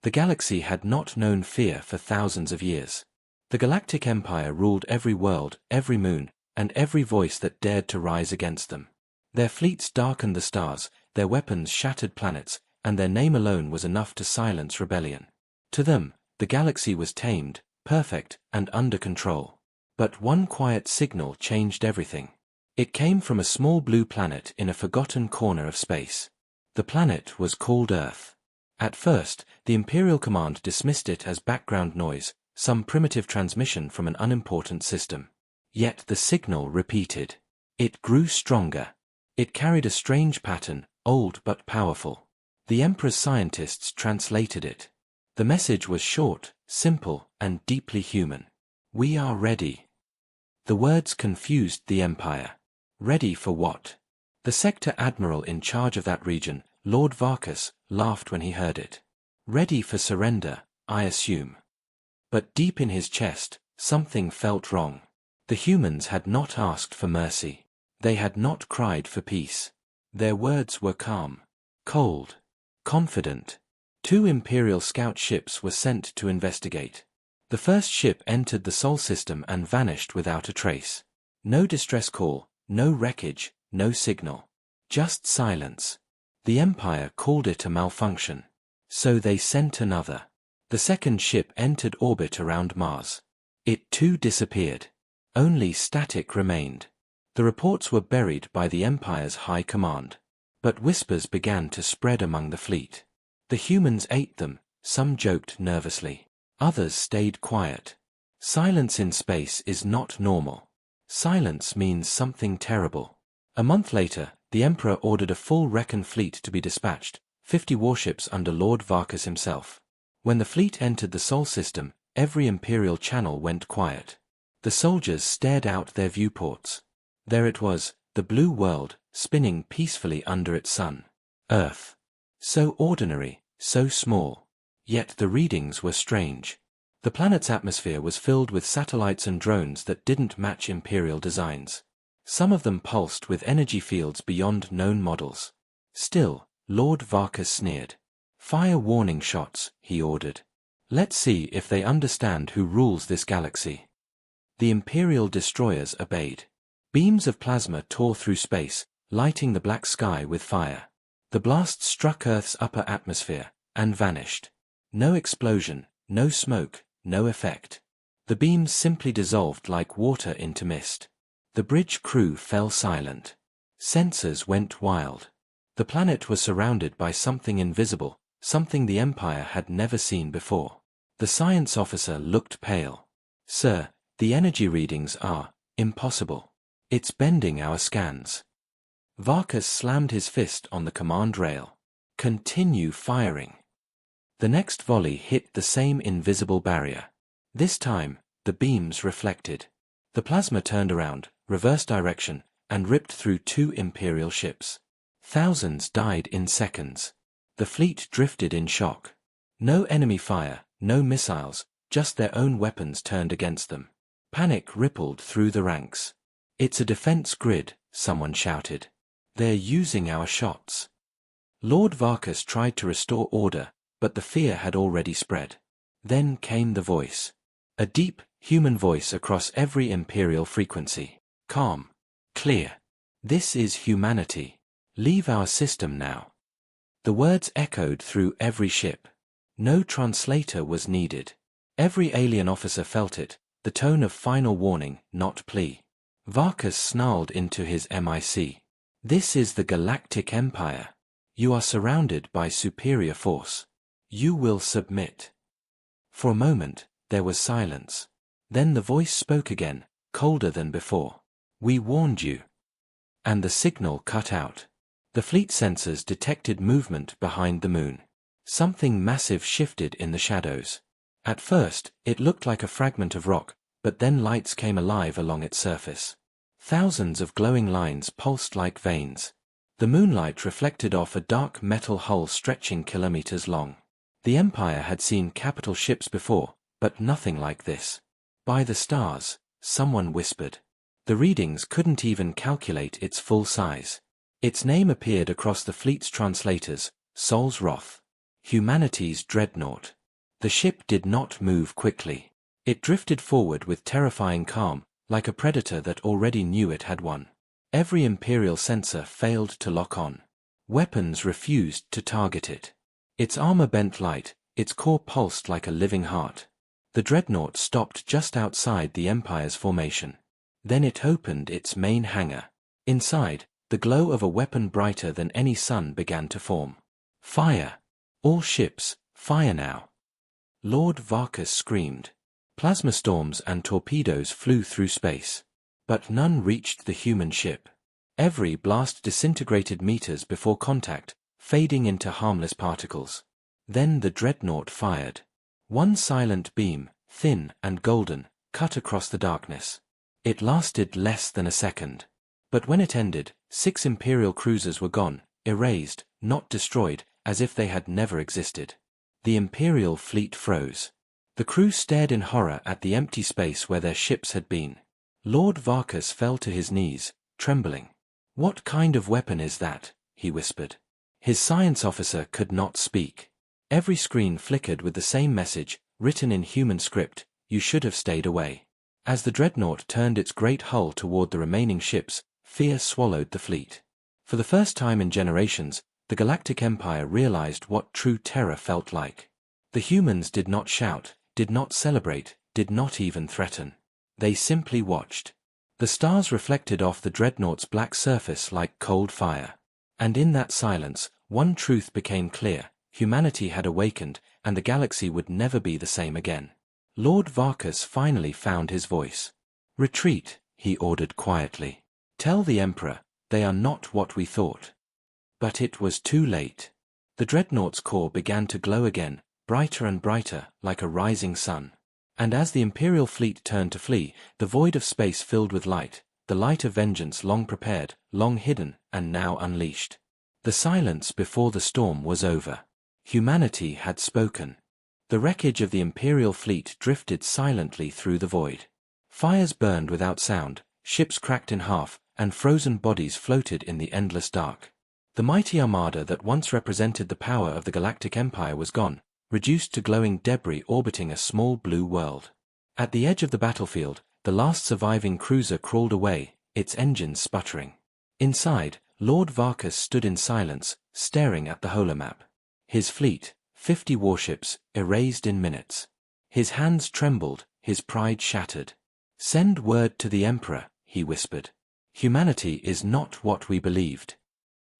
The galaxy had not known fear for thousands of years. The Galactic Empire ruled every world, every moon, and every voice that dared to rise against them. Their fleets darkened the stars, their weapons shattered planets, and their name alone was enough to silence rebellion. To them, the galaxy was tamed, perfect, and under control. But one quiet signal changed everything. It came from a small blue planet in a forgotten corner of space. The planet was called Earth. At first, the Imperial Command dismissed it as background noise, some primitive transmission from an unimportant system. Yet the signal repeated. It grew stronger. It carried a strange pattern, old but powerful. The Emperor's scientists translated it. The message was short, simple, and deeply human. We are ready. The words confused the Empire. Ready for what? The sector admiral in charge of that region, Lord Varkas, laughed when he heard it. Ready for surrender, I assume. But deep in his chest, something felt wrong. The humans had not asked for mercy. They had not cried for peace. Their words were calm, cold, confident. 2 Imperial scout ships were sent to investigate. The first ship entered the Sol system and vanished without a trace. No distress call, no wreckage, no signal. Just silence. The Empire called it a malfunction. So they sent another. The second ship entered orbit around Mars. It too disappeared. Only static remained. The reports were buried by the Empire's high command. But whispers began to spread among the fleet. The humans ate them, some joked nervously. Others stayed quiet. Silence in space is not normal. Silence means something terrible. A month later, the Emperor ordered a full Recon fleet to be dispatched, 50 warships under Lord Varkas himself. When the fleet entered the Sol system, every Imperial channel went quiet. The soldiers stared out their viewports. There it was, the blue world, spinning peacefully under its sun. Earth. So ordinary, so small. Yet the readings were strange. The planet's atmosphere was filled with satellites and drones that didn't match Imperial designs. Some of them pulsed with energy fields beyond known models. Still, Lord Varkas sneered. Fire warning shots, he ordered. Let's see if they understand who rules this galaxy. The Imperial destroyers obeyed. Beams of plasma tore through space, lighting the black sky with fire. The blast struck Earth's upper atmosphere, and vanished. No explosion, no smoke, no effect. The beams simply dissolved like water into mist. The bridge crew fell silent. Sensors went wild. The planet was surrounded by something invisible, something the Empire had never seen before. The science officer looked pale. Sir, the energy readings are impossible. It's bending our scans. Varkas slammed his fist on the command rail. Continue firing. The next volley hit the same invisible barrier. This time, the beams reflected. The plasma turned around, reversed direction, and ripped through 2 Imperial ships. Thousands died in seconds. The fleet drifted in shock. No enemy fire, no missiles, just their own weapons turned against them. Panic rippled through the ranks. It's a defense grid, someone shouted. They're using our shots. Lord Varkas tried to restore order, but the fear had already spread. Then came the voice. A deep, human voice across every Imperial frequency. Calm. Clear. This is humanity. Leave our system now. The words echoed through every ship. No translator was needed. Every alien officer felt it, the tone of final warning, not plea. Varkas snarled into his MIC. This is the Galactic Empire. You are surrounded by superior force. You will submit. For a moment, there was silence. Then the voice spoke again, colder than before. We warned you. And the signal cut out. The fleet sensors detected movement behind the moon. Something massive shifted in the shadows. At first, it looked like a fragment of rock, but then lights came alive along its surface. Thousands of glowing lines pulsed like veins. The moonlight reflected off a dark metal hull stretching kilometers long. The Empire had seen capital ships before, but nothing like this. By the stars, someone whispered. The readings couldn't even calculate its full size. Its name appeared across the fleet's translators, Sol's Wrath. Humanity's dreadnought. The ship did not move quickly. It drifted forward with terrifying calm, like a predator that already knew it had won. Every Imperial sensor failed to lock on. Weapons refused to target it. Its armor bent light, its core pulsed like a living heart. The dreadnought stopped just outside the Empire's formation. Then it opened its main hangar. Inside, the glow of a weapon brighter than any sun began to form. Fire! All ships, fire now! Lord Varkas screamed. Plasma storms and torpedoes flew through space. But none reached the human ship. Every blast disintegrated meters before contact, fading into harmless particles. Then the dreadnought fired. One silent beam, thin and golden, cut across the darkness. It lasted less than a second. But when it ended, 6 Imperial cruisers were gone, erased, not destroyed, as if they had never existed. The Imperial fleet froze. The crew stared in horror at the empty space where their ships had been. Lord Varkas fell to his knees, trembling. "What kind of weapon is that?" he whispered. His science officer could not speak. Every screen flickered with the same message, written in human script: "You should have stayed away." As the dreadnought turned its great hull toward the remaining ships, fear swallowed the fleet. For the first time in generations, the Galactic Empire realized what true terror felt like. The humans did not shout, did not celebrate, did not even threaten. They simply watched. The stars reflected off the dreadnought's black surface like cold fire. And in that silence, one truth became clear: humanity had awakened, and the galaxy would never be the same again. Lord Varkas finally found his voice. "Retreat," he ordered quietly. "Tell the Emperor, they are not what we thought." But it was too late. The dreadnought's core began to glow again, brighter and brighter, like a rising sun. And as the Imperial fleet turned to flee, the void of space filled with light, the light of vengeance long prepared, long hidden, and now unleashed. The silence before the storm was over. Humanity had spoken. The wreckage of the Imperial fleet drifted silently through the void. Fires burned without sound, ships cracked in half, and frozen bodies floated in the endless dark. The mighty Armada that once represented the power of the Galactic Empire was gone, reduced to glowing debris orbiting a small blue world. At the edge of the battlefield, the last surviving cruiser crawled away, its engines sputtering. Inside, Lord Varkas stood in silence, staring at the holomap. His fleet, 50 warships, erased in minutes. His hands trembled, his pride shattered. "Send word to the Emperor," he whispered. "Humanity is not what we believed."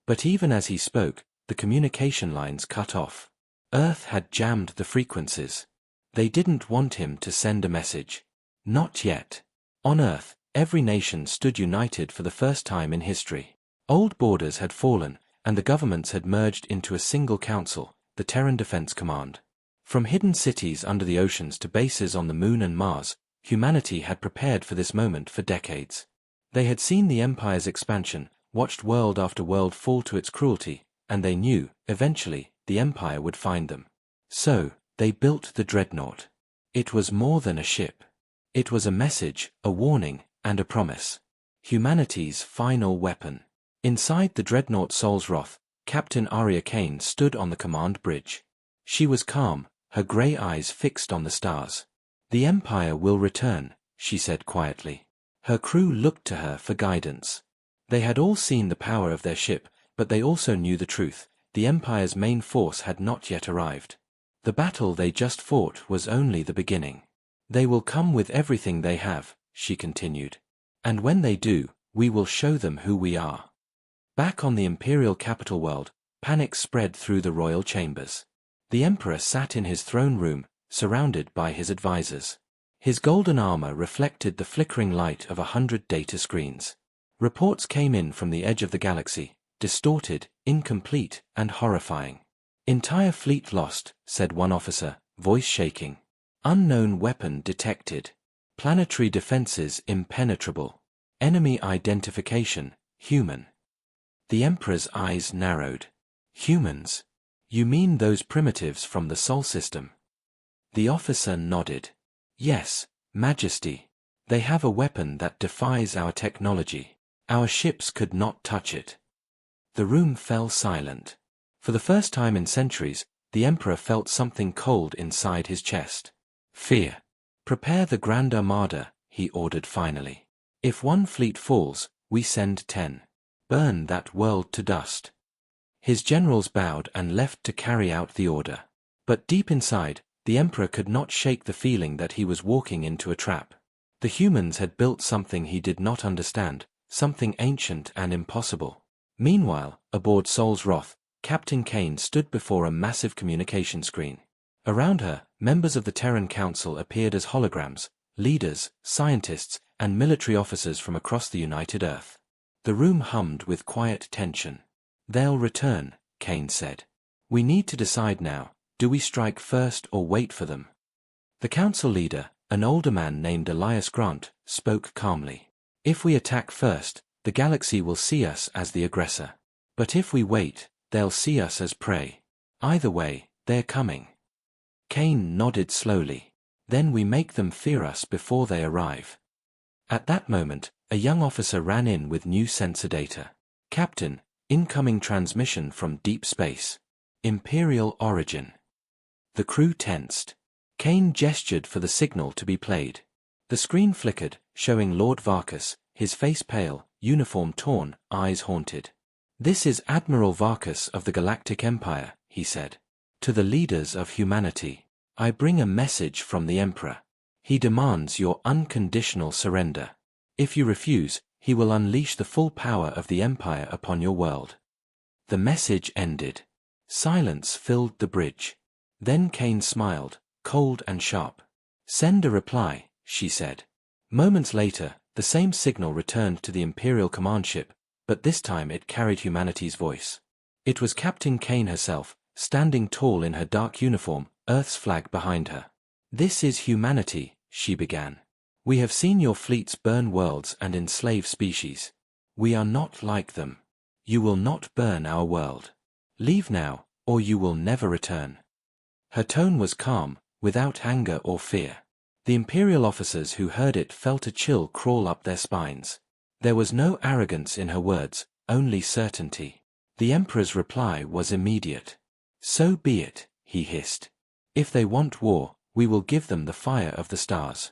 But even as he spoke, the communication lines cut off. Earth had jammed the frequencies. They didn't want him to send a message. Not yet. On Earth, every nation stood united for the first time in history. Old borders had fallen, and the governments had merged into a single council, the Terran Defense Command. From hidden cities under the oceans to bases on the Moon and Mars, humanity had prepared for this moment for decades. They had seen the Empire's expansion, watched world after world fall to its cruelty, and they knew, eventually, the Empire would find them. So, they built the Dreadnought. It was more than a ship. It was a message, a warning, and a promise. Humanity's final weapon. Inside the Dreadnought Soul's Wrath, Captain Arya Kane stood on the command bridge. She was calm, her grey eyes fixed on the stars. "The Empire will return," she said quietly. Her crew looked to her for guidance. They had all seen the power of their ship, but they also knew the truth: the Empire's main force had not yet arrived. The battle they just fought was only the beginning. "They will come with everything they have," she continued. "And when they do, we will show them who we are." Back on the Imperial capital world, panic spread through the royal chambers. The Emperor sat in his throne room, surrounded by his advisors. His golden armor reflected the flickering light of 100 data screens. Reports came in from the edge of the galaxy, distorted, incomplete, and horrifying. "Entire fleet lost," said one officer, voice shaking. "Unknown weapon detected. Planetary defenses impenetrable. Enemy identification, human." The Emperor's eyes narrowed. "Humans? You mean those primitives from the Sol system?" The officer nodded. "Yes, Majesty. They have a weapon that defies our technology. Our ships could not touch it." The room fell silent. For the first time in centuries, the Emperor felt something cold inside his chest. Fear. Prepare the Grand Armada, he ordered finally. If one fleet falls, we send 10. Burn that world to dust. His generals bowed and left to carry out the order. But deep inside, the Emperor could not shake the feeling that he was walking into a trap. The humans had built something he did not understand, something ancient and impossible. Meanwhile, aboard Sol's Wrath, Captain Kane stood before a massive communication screen. Around her, members of the Terran Council appeared as holograms, leaders, scientists, and military officers from across the United Earth. The room hummed with quiet tension. They'll return, Kane said. We need to decide now, do we strike first or wait for them? The council leader, an older man named Elias Grant, spoke calmly. If we attack first, the galaxy will see us as the aggressor. But if we wait, they'll see us as prey. Either way, they're coming. Kane nodded slowly. Then we make them fear us before they arrive. At that moment, a young officer ran in with new sensor data. Captain, incoming transmission from deep space. Imperial origin. The crew tensed. Kane gestured for the signal to be played. The screen flickered, showing Lord Varkas, his face pale, uniform torn, eyes haunted. This is Admiral Varkas of the Galactic Empire, he said. To the leaders of humanity, I bring a message from the Emperor. He demands your unconditional surrender. If you refuse, he will unleash the full power of the Empire upon your world. The message ended. Silence filled the bridge. Then Kane smiled, cold and sharp. Send a reply, she said. Moments later, the same signal returned to the Imperial command ship, but this time it carried humanity's voice. It was Captain Kane herself, standing tall in her dark uniform, Earth's flag behind her. This is humanity, she began. We have seen your fleets burn worlds and enslave species. We are not like them. You will not burn our world. Leave now, or you will never return. Her tone was calm, without anger or fear. The Imperial officers who heard it felt a chill crawl up their spines. There was no arrogance in her words, only certainty. The Emperor's reply was immediate. So be it, he hissed. If they want war, we will give them the fire of the stars.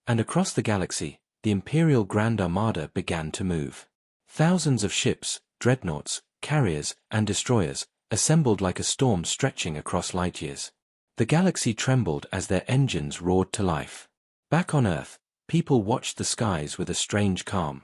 And across the galaxy, the Imperial Grand Armada began to move. Thousands of ships, dreadnoughts, carriers, and destroyers, assembled like a storm stretching across light years. The galaxy trembled as their engines roared to life. Back on Earth, people watched the skies with a strange calm.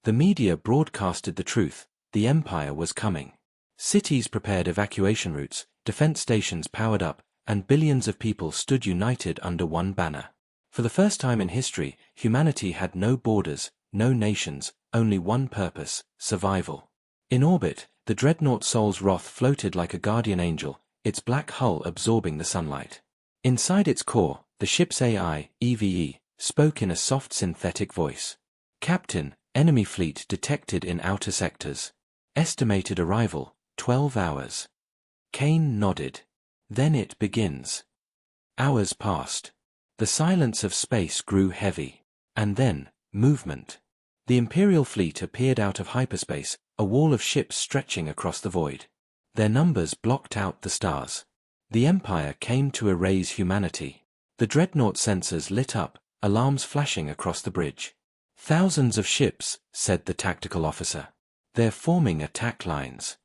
The media broadcasted the truth, the Empire was coming. Cities prepared evacuation routes, defense stations powered up, and billions of people stood united under one banner. For the first time in history, humanity had no borders, no nations, only one purpose, survival. In orbit, the dreadnought Sol's Wrath floated like a guardian angel, its black hull absorbing the sunlight. Inside its core, the ship's AI, EVE, spoke in a soft synthetic voice. Captain, enemy fleet detected in outer sectors. Estimated arrival, 12 hours. Kane nodded. Then it begins. Hours passed. The silence of space grew heavy. And then, movement. The Imperial fleet appeared out of hyperspace, a wall of ships stretching across the void. Their numbers blocked out the stars. The Empire came to erase humanity. The dreadnought sensors lit up, alarms flashing across the bridge. Thousands of ships, said the tactical officer. They're forming attack lines.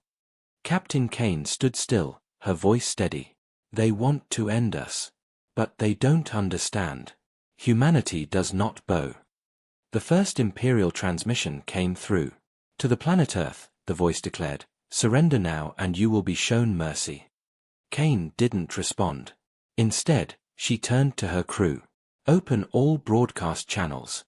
Captain Kane stood still, her voice steady. They want to end us. But they don't understand. Humanity does not bow. The first Imperial transmission came through. To the planet Earth, the voice declared, surrender now and you will be shown mercy. Kane didn't respond. Instead, she turned to her crew. Open all broadcast channels.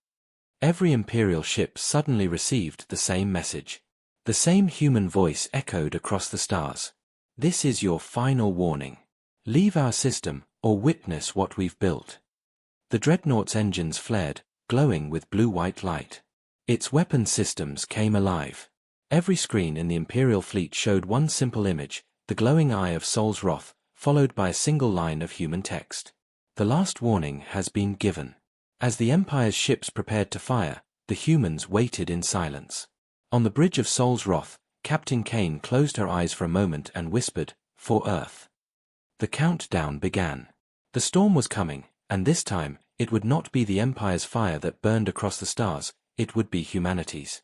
Every Imperial ship suddenly received the same message. The same human voice echoed across the stars. This is your final warning. Leave our system, or witness what we've built. The dreadnought's engines flared, glowing with blue-white light. Its weapon systems came alive. Every screen in the Imperial fleet showed one simple image, the glowing eye of Sol's Wrath, followed by a single line of human text. The last warning has been given. As the Empire's ships prepared to fire, the humans waited in silence. On the bridge of Sol's Wrath, Captain Kane closed her eyes for a moment and whispered, "For Earth." The countdown began. The storm was coming, and this time, it would not be the Empire's fire that burned across the stars, it would be humanity's.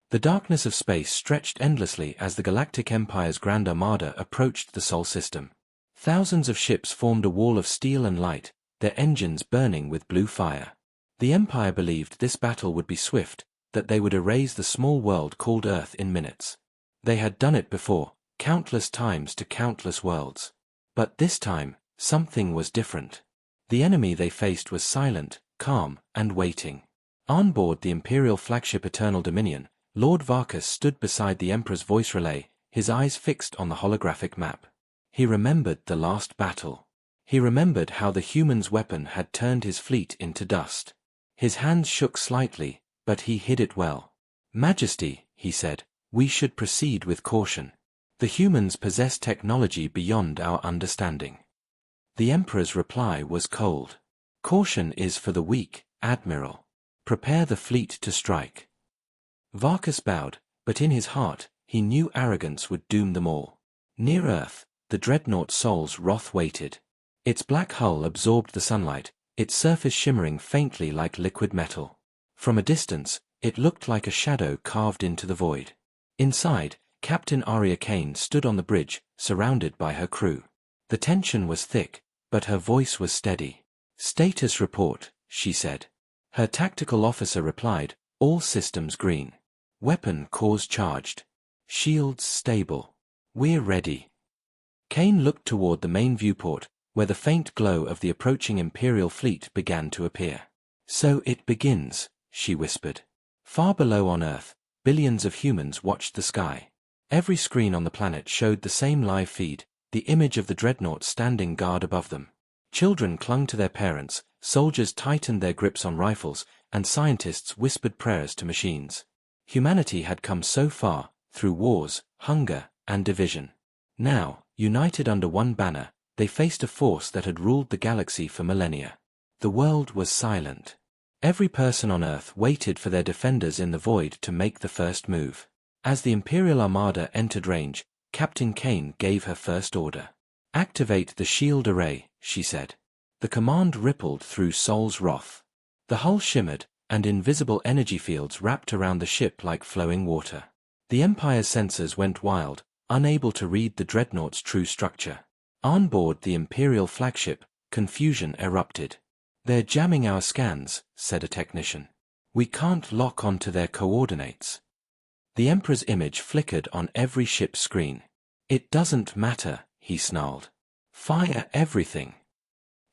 The darkness of space stretched endlessly as the Galactic Empire's Grand Armada approached the Sol system. Thousands of ships formed a wall of steel and light, their engines burning with blue fire. The Empire believed this battle would be swift, that they would erase the small world called Earth in minutes. They had done it before, countless times to countless worlds. But this time, something was different. The enemy they faced was silent, calm, and waiting. On board the Imperial flagship Eternal Dominion, Lord Varkas stood beside the Emperor's voice relay, his eyes fixed on the holographic map. He remembered the last battle. He remembered how the human's weapon had turned his fleet into dust. His hands shook slightly, but he hid it well. "Majesty," he said, "we should proceed with caution. The humans possess technology beyond our understanding." The Emperor's reply was cold. "Caution is for the weak, Admiral. Prepare the fleet to strike." Varkas bowed, but in his heart, he knew arrogance would doom them all. Near Earth, the dreadnought Sol's Wrath waited. Its black hull absorbed the sunlight, its surface shimmering faintly like liquid metal. From a distance, it looked like a shadow carved into the void. Inside, Captain Arya Kane stood on the bridge, surrounded by her crew. The tension was thick, but her voice was steady. "Status report," she said. Her tactical officer replied, "All systems green. Weapon cores charged. Shields stable. We're ready." Kane looked toward the main viewport, where the faint glow of the approaching Imperial fleet began to appear. "So it begins," she whispered. Far below on Earth, billions of humans watched the sky. Every screen on the planet showed the same live feed, the image of the dreadnought standing guard above them. Children clung to their parents, soldiers tightened their grips on rifles, and scientists whispered prayers to machines. Humanity had come so far, through wars, hunger, and division. Now, united under one banner, they faced a force that had ruled the galaxy for millennia. The world was silent. Every person on Earth waited for their defenders in the void to make the first move. As the Imperial Armada entered range, Captain Kane gave her first order. "Activate the shield array," she said. The command rippled through Sol's Wrath. The hull shimmered, and invisible energy fields wrapped around the ship like flowing water. The Empire's sensors went wild, unable to read the dreadnought's true structure. On board the Imperial flagship, confusion erupted. "They're jamming our scans," said a technician. "We can't lock onto their coordinates." The Emperor's image flickered on every ship's screen. "It doesn't matter," he snarled. "Fire everything."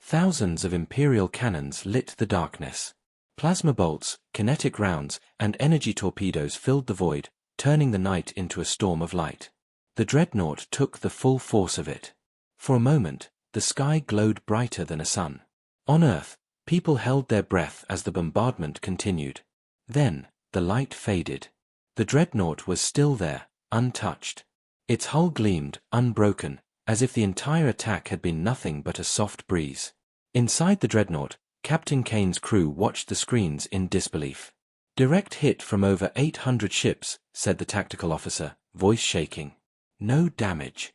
Thousands of Imperial cannons lit the darkness. Plasma bolts, kinetic rounds, and energy torpedoes filled the void, turning the night into a storm of light. The dreadnought took the full force of it. For a moment, the sky glowed brighter than a sun. On Earth, people held their breath as the bombardment continued. Then, the light faded. The dreadnought was still there, untouched. Its hull gleamed, unbroken, as if the entire attack had been nothing but a soft breeze. Inside the dreadnought, Captain Kane's crew watched the screens in disbelief. "Direct hit from over 800 ships," said the tactical officer, voice shaking. "No damage."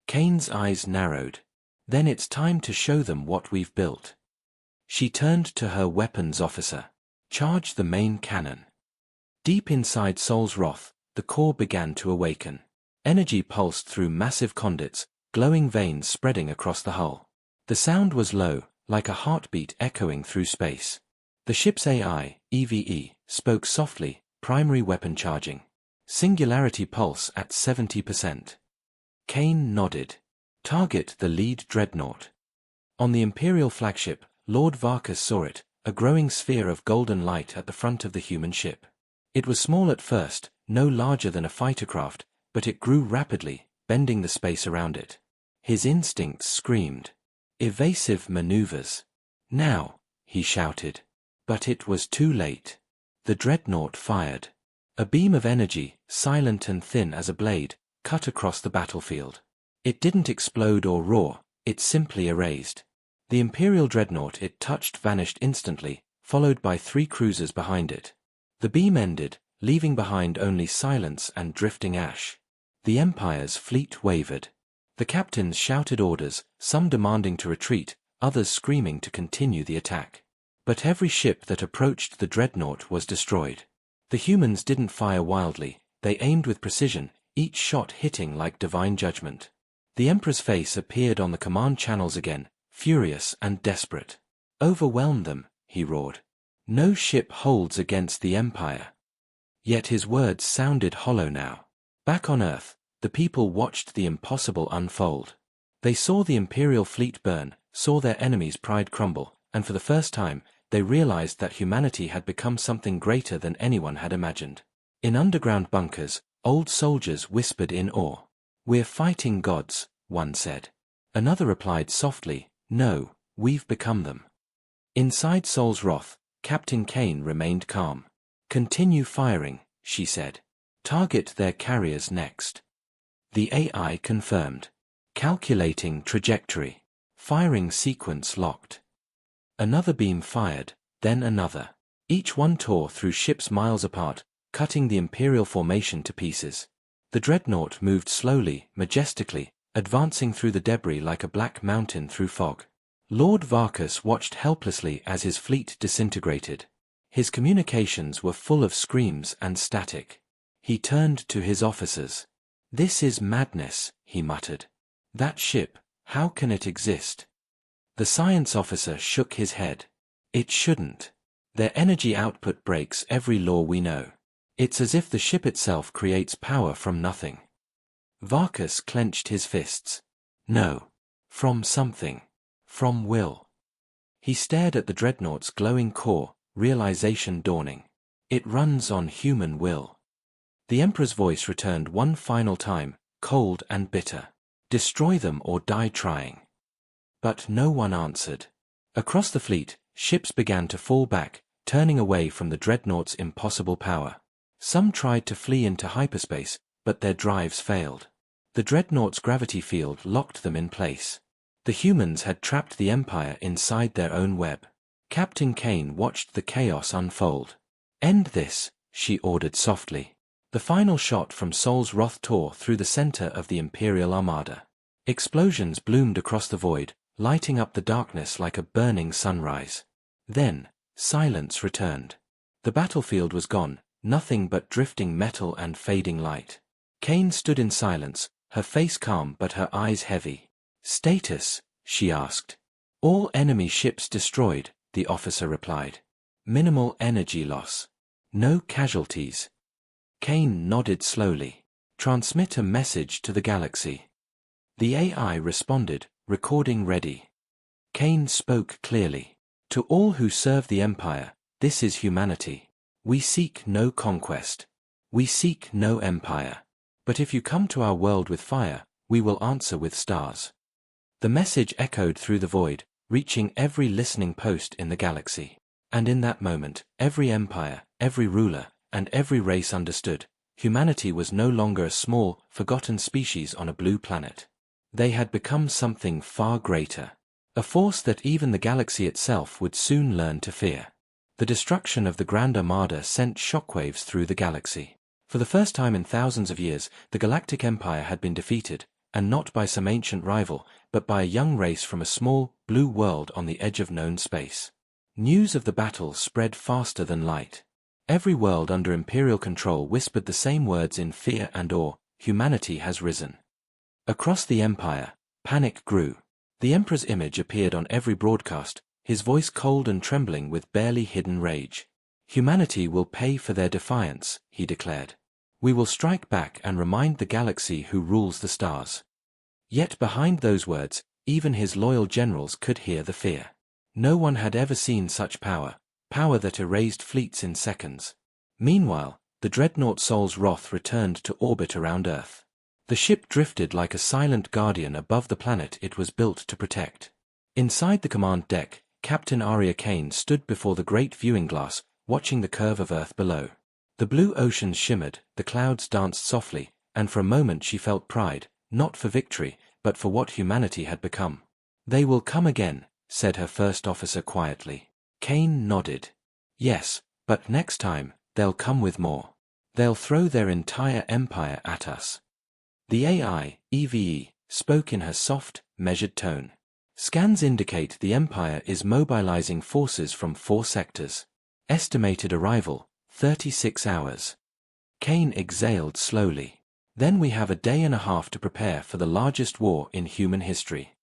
Kane's eyes narrowed. "Then it's time to show them what we've built." She turned to her weapons officer. "Charge the main cannon." Deep inside Sol's Wrath, the core began to awaken. Energy pulsed through massive conduits, glowing veins spreading across the hull. The sound was low, like a heartbeat echoing through space. The ship's AI, EVE, spoke softly, primary weapon charging. Singularity pulse at 70%. Kane nodded. "Target the lead dreadnought." On the Imperial flagship, Lord Varkas saw it, a growing sphere of golden light at the front of the human ship. It was small at first, no larger than a fighter craft, but it grew rapidly, bending the space around it. His instincts screamed. "Evasive maneuvers. Now," he shouted. But it was too late. The dreadnought fired. A beam of energy, silent and thin as a blade, cut across the battlefield. It didn't explode or roar, it simply erased. The Imperial dreadnought it touched vanished instantly, followed by 3 cruisers behind it. The beam ended, leaving behind only silence and drifting ash. The Empire's fleet wavered. The captains shouted orders, some demanding to retreat, others screaming to continue the attack. But every ship that approached the Dreadnought was destroyed. The humans didn't fire wildly, they aimed with precision, each shot hitting like divine judgment. The Emperor's face appeared on the command channels again, furious and desperate. "Overwhelm them," he roared. "No ship holds against the Empire." Yet his words sounded hollow now. Back on Earth, the people watched the impossible unfold. They saw the Imperial fleet burn, saw their enemies' pride crumble, and for the first time, they realized that humanity had become something greater than anyone had imagined. In underground bunkers, old soldiers whispered in awe. "We're fighting gods," one said. Another replied softly, "No, we've become them." Inside Sol's Wrath, Captain Kane remained calm. "Continue firing," she said. "Target their carriers next." The AI confirmed. Calculating trajectory. Firing sequence locked. Another beam fired, then another. Each one tore through ships miles apart, cutting the Imperial formation to pieces. The Dreadnought moved slowly, majestically, advancing through the debris like a black mountain through fog. Lord Varkas watched helplessly as his fleet disintegrated. His communications were full of screams and static. He turned to his officers. "This is madness," he muttered. "That ship, how can it exist?" The science officer shook his head. "It shouldn't. Their energy output breaks every law we know. It's as if the ship itself creates power from nothing." Varkas clenched his fists. "No. From something. From will." He stared at the Dreadnought's glowing core, realization dawning. "It runs on human will." The Emperor's voice returned one final time, cold and bitter. "Destroy them or die trying." But no one answered. Across the fleet, ships began to fall back, turning away from the Dreadnought's impossible power. Some tried to flee into hyperspace, but their drives failed. The Dreadnought's gravity field locked them in place. The humans had trapped the Empire inside their own web. Captain Kane watched the chaos unfold. "End this," she ordered softly. The final shot from Sol's Wrath tore through the center of the Imperial Armada. Explosions bloomed across the void, lighting up the darkness like a burning sunrise. Then, silence returned. The battlefield was gone, nothing but drifting metal and fading light. Kane stood in silence, her face calm but her eyes heavy. "Status?" she asked. "All enemy ships destroyed," the officer replied. "Minimal energy loss. No casualties." Kane nodded slowly. "Transmit a message to the galaxy." The AI responded, recording ready. Kane spoke clearly. "To all who serve the Empire, this is humanity. We seek no conquest. We seek no empire. But if you come to our world with fire, we will answer with stars." The message echoed through the void, reaching every listening post in the galaxy. And in that moment, every empire, every ruler, and every race understood, humanity was no longer a small, forgotten species on a blue planet. They had become something far greater. A force that even the galaxy itself would soon learn to fear. The destruction of the Grand Armada sent shockwaves through the galaxy. For the first time in thousands of years, the Galactic Empire had been defeated, and not by some ancient rival, but by a young race from a small, blue world on the edge of known space. News of the battle spread faster than light. Every world under Imperial control whispered the same words in fear and awe: "Humanity has risen." Across the Empire, panic grew. The Emperor's image appeared on every broadcast, his voice cold and trembling with barely hidden rage. "Humanity will pay for their defiance," he declared. "We will strike back and remind the galaxy who rules the stars." Yet behind those words, even his loyal generals could hear the fear. No one had ever seen such power, power that erased fleets in seconds. Meanwhile, the Dreadnought Sol's Wrath returned to orbit around Earth. The ship drifted like a silent guardian above the planet it was built to protect. Inside the command deck, Captain Arya Kane stood before the great viewing glass, watching the curve of Earth below. The blue oceans shimmered, the clouds danced softly, and for a moment she felt pride, not for victory, but for what humanity had become. "They will come again," said her first officer quietly. Kane nodded. "Yes, but next time, they'll come with more. They'll throw their entire empire at us." The AI, EVE, spoke in her soft, measured tone. Scans indicate the Empire is mobilizing forces from 4 sectors. Estimated arrival, 36 hours. Kane exhaled slowly. Then we have a day and a half to prepare for the largest war in human history.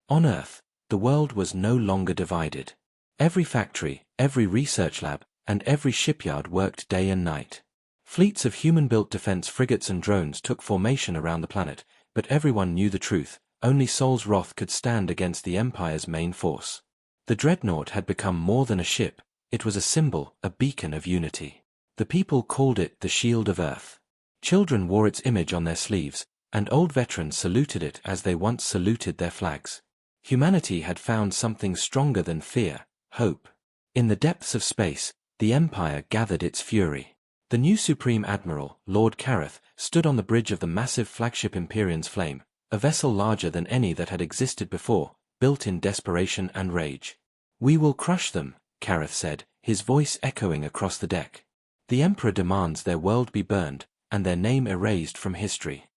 On Earth, the world was no longer divided. Every factory, every research lab, and every shipyard worked day and night. Fleets of human-built defense frigates and drones took formation around the planet, but everyone knew the truth: only Sol's Wrath could stand against the Empire's main force. The Dreadnought had become more than a ship. It was a symbol, a beacon of unity. The people called it the Shield of Earth. Children wore its image on their sleeves, and old veterans saluted it as they once saluted their flags. Humanity had found something stronger than fear: hope. In the depths of space, the Empire gathered its fury. The new Supreme Admiral, Lord Kareth, stood on the bridge of the massive flagship Empyrean's Flame, a vessel larger than any that had existed before, built in desperation and rage. "We will crush them," Kareth said, his voice echoing across the deck. "The Emperor demands their world be burned, and their name erased from history."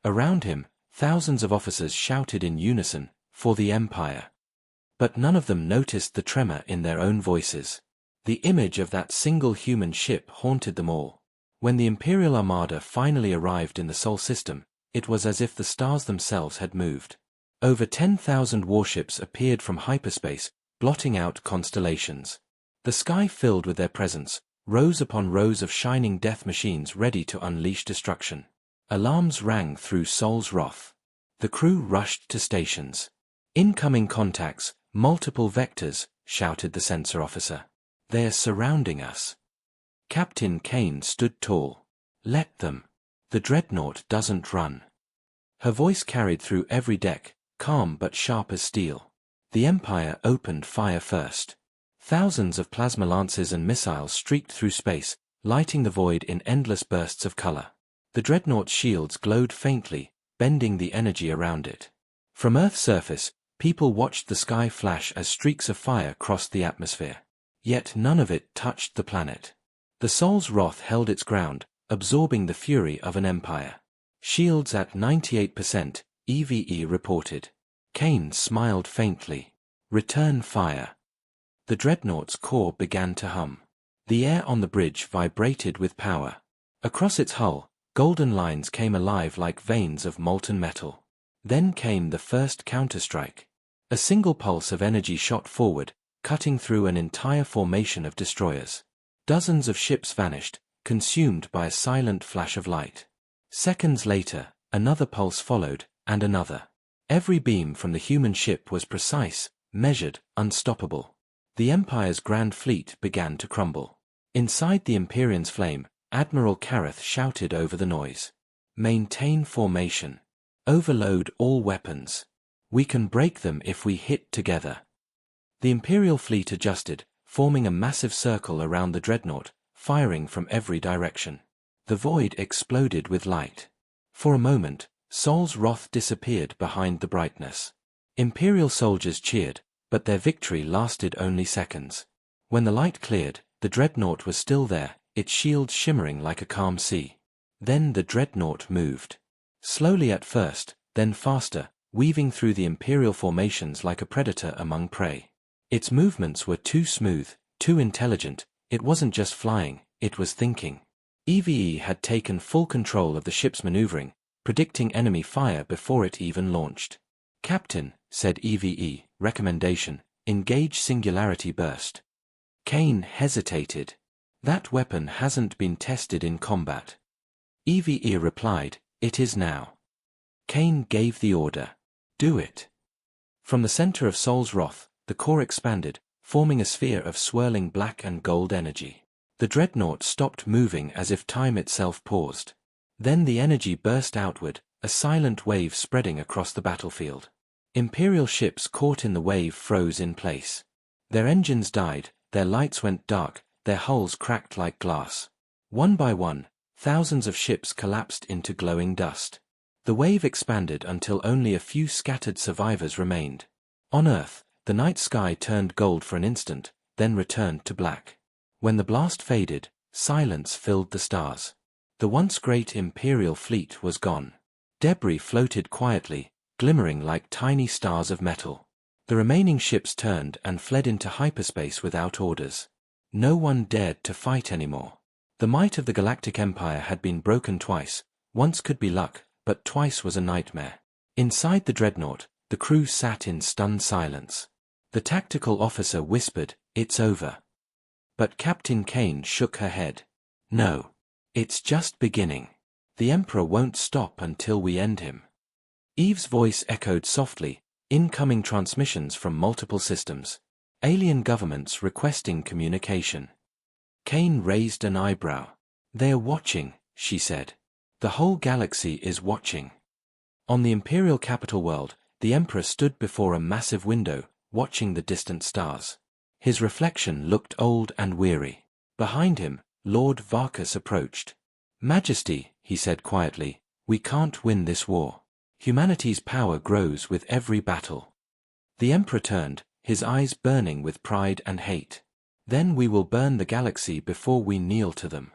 Around him, thousands of officers shouted in unison, "For the Empire." But none of them noticed the tremor in their own voices. The image of that single human ship haunted them all. When the Imperial Armada finally arrived in the Sol system, it was as if the stars themselves had moved. Over 10,000 warships appeared from hyperspace, blotting out constellations. The sky filled with their presence, rows upon rows of shining death machines ready to unleash destruction. Alarms rang through Sol's Wrath. The crew rushed to stations. "Incoming contacts, multiple vectors," shouted the sensor officer. "They're surrounding us." Captain Kane stood tall. "Let them. The Dreadnought doesn't run." Her voice carried through every deck, calm but sharp as steel. The Empire opened fire first. Thousands of plasma lances and missiles streaked through space, lighting the void in endless bursts of color. The Dreadnought's shields glowed faintly, bending the energy around it. From Earth's surface, people watched the sky flash as streaks of fire crossed the atmosphere. Yet none of it touched the planet. The Sol's Wrath held its ground, absorbing the fury of an empire. "Shields at 98%, EVE reported." Kane smiled faintly. "Return fire." The Dreadnought's core began to hum. The air on the bridge vibrated with power. Across its hull, golden lines came alive like veins of molten metal. Then came the first counterstrike. A single pulse of energy shot forward, cutting through an entire formation of destroyers. Dozens of ships vanished, consumed by a silent flash of light. Seconds later, another pulse followed, and another. Every beam from the human ship was precise, measured, unstoppable. The Empire's grand fleet began to crumble. Inside the Empyrean's Flame, Admiral Kareth shouted over the noise. "Maintain formation. Overload all weapons. We can break them if we hit together." The Imperial fleet adjusted, forming a massive circle around the Dreadnought, firing from every direction. The void exploded with light. For a moment, Sol's Wrath disappeared behind the brightness. Imperial soldiers cheered, but their victory lasted only seconds. When the light cleared, the Dreadnought was still there, its shields shimmering like a calm sea. Then the Dreadnought moved. Slowly at first, then faster, weaving through the Imperial formations like a predator among prey. Its movements were too smooth, too intelligent. It wasn't just flying, it was thinking. EVE had taken full control of the ship's maneuvering, predicting enemy fire before it even launched. "Captain," said EVE, recommendation, "engage singularity burst." Kane hesitated. "That weapon hasn't been tested in combat." EVE replied, "It is now." Kane gave the order. "Do it." From the center of Sol's Wrath, the core expanded, forming a sphere of swirling black and gold energy. The Dreadnought stopped moving as if time itself paused. Then the energy burst outward, a silent wave spreading across the battlefield. Imperial ships caught in the wave froze in place. Their engines died, their lights went dark, their hulls cracked like glass. One by one, thousands of ships collapsed into glowing dust. The wave expanded until only a few scattered survivors remained. On Earth, the night sky turned gold for an instant, then returned to black. When the blast faded, silence filled the stars. The once great Imperial fleet was gone. Debris floated quietly, glimmering like tiny stars of metal. The remaining ships turned and fled into hyperspace without orders. No one dared to fight anymore. The might of the Galactic Empire had been broken twice. Once could be luck, but twice was a nightmare. Inside the Dreadnought, the crew sat in stunned silence. The tactical officer whispered, "It's over." But Captain Kane shook her head. "No. It's just beginning. The Emperor won't stop until we end him." Eve's voice echoed softly, incoming transmissions from multiple systems. Alien governments requesting communication. Kane raised an eyebrow. "They are watching," she said. "The whole galaxy is watching." On the Imperial capital world, the Emperor stood before a massive window, watching the distant stars. His reflection looked old and weary. Behind him, Lord Varkas approached. "Majesty," he said quietly, "we can't win this war. Humanity's power grows with every battle." The Emperor turned, his eyes burning with pride and hate. "Then we will burn the galaxy before we kneel to them."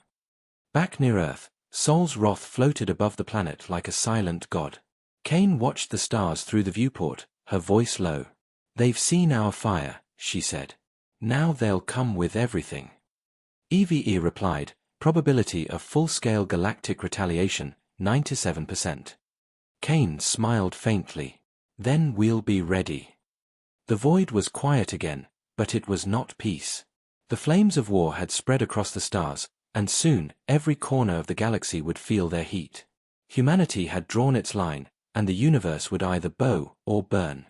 Back near Earth, Sol's wrath floated above the planet like a silent god. Kane watched the stars through the viewport, her voice low. "They've seen our fire," she said. "Now they'll come with everything." EVE replied, "Probability of full-scale galactic retaliation, 97%. Kane smiled faintly. "Then we'll be ready." The void was quiet again, but it was not peace. The flames of war had spread across the stars, and soon every corner of the galaxy would feel their heat. Humanity had drawn its line, and the universe would either bow or burn.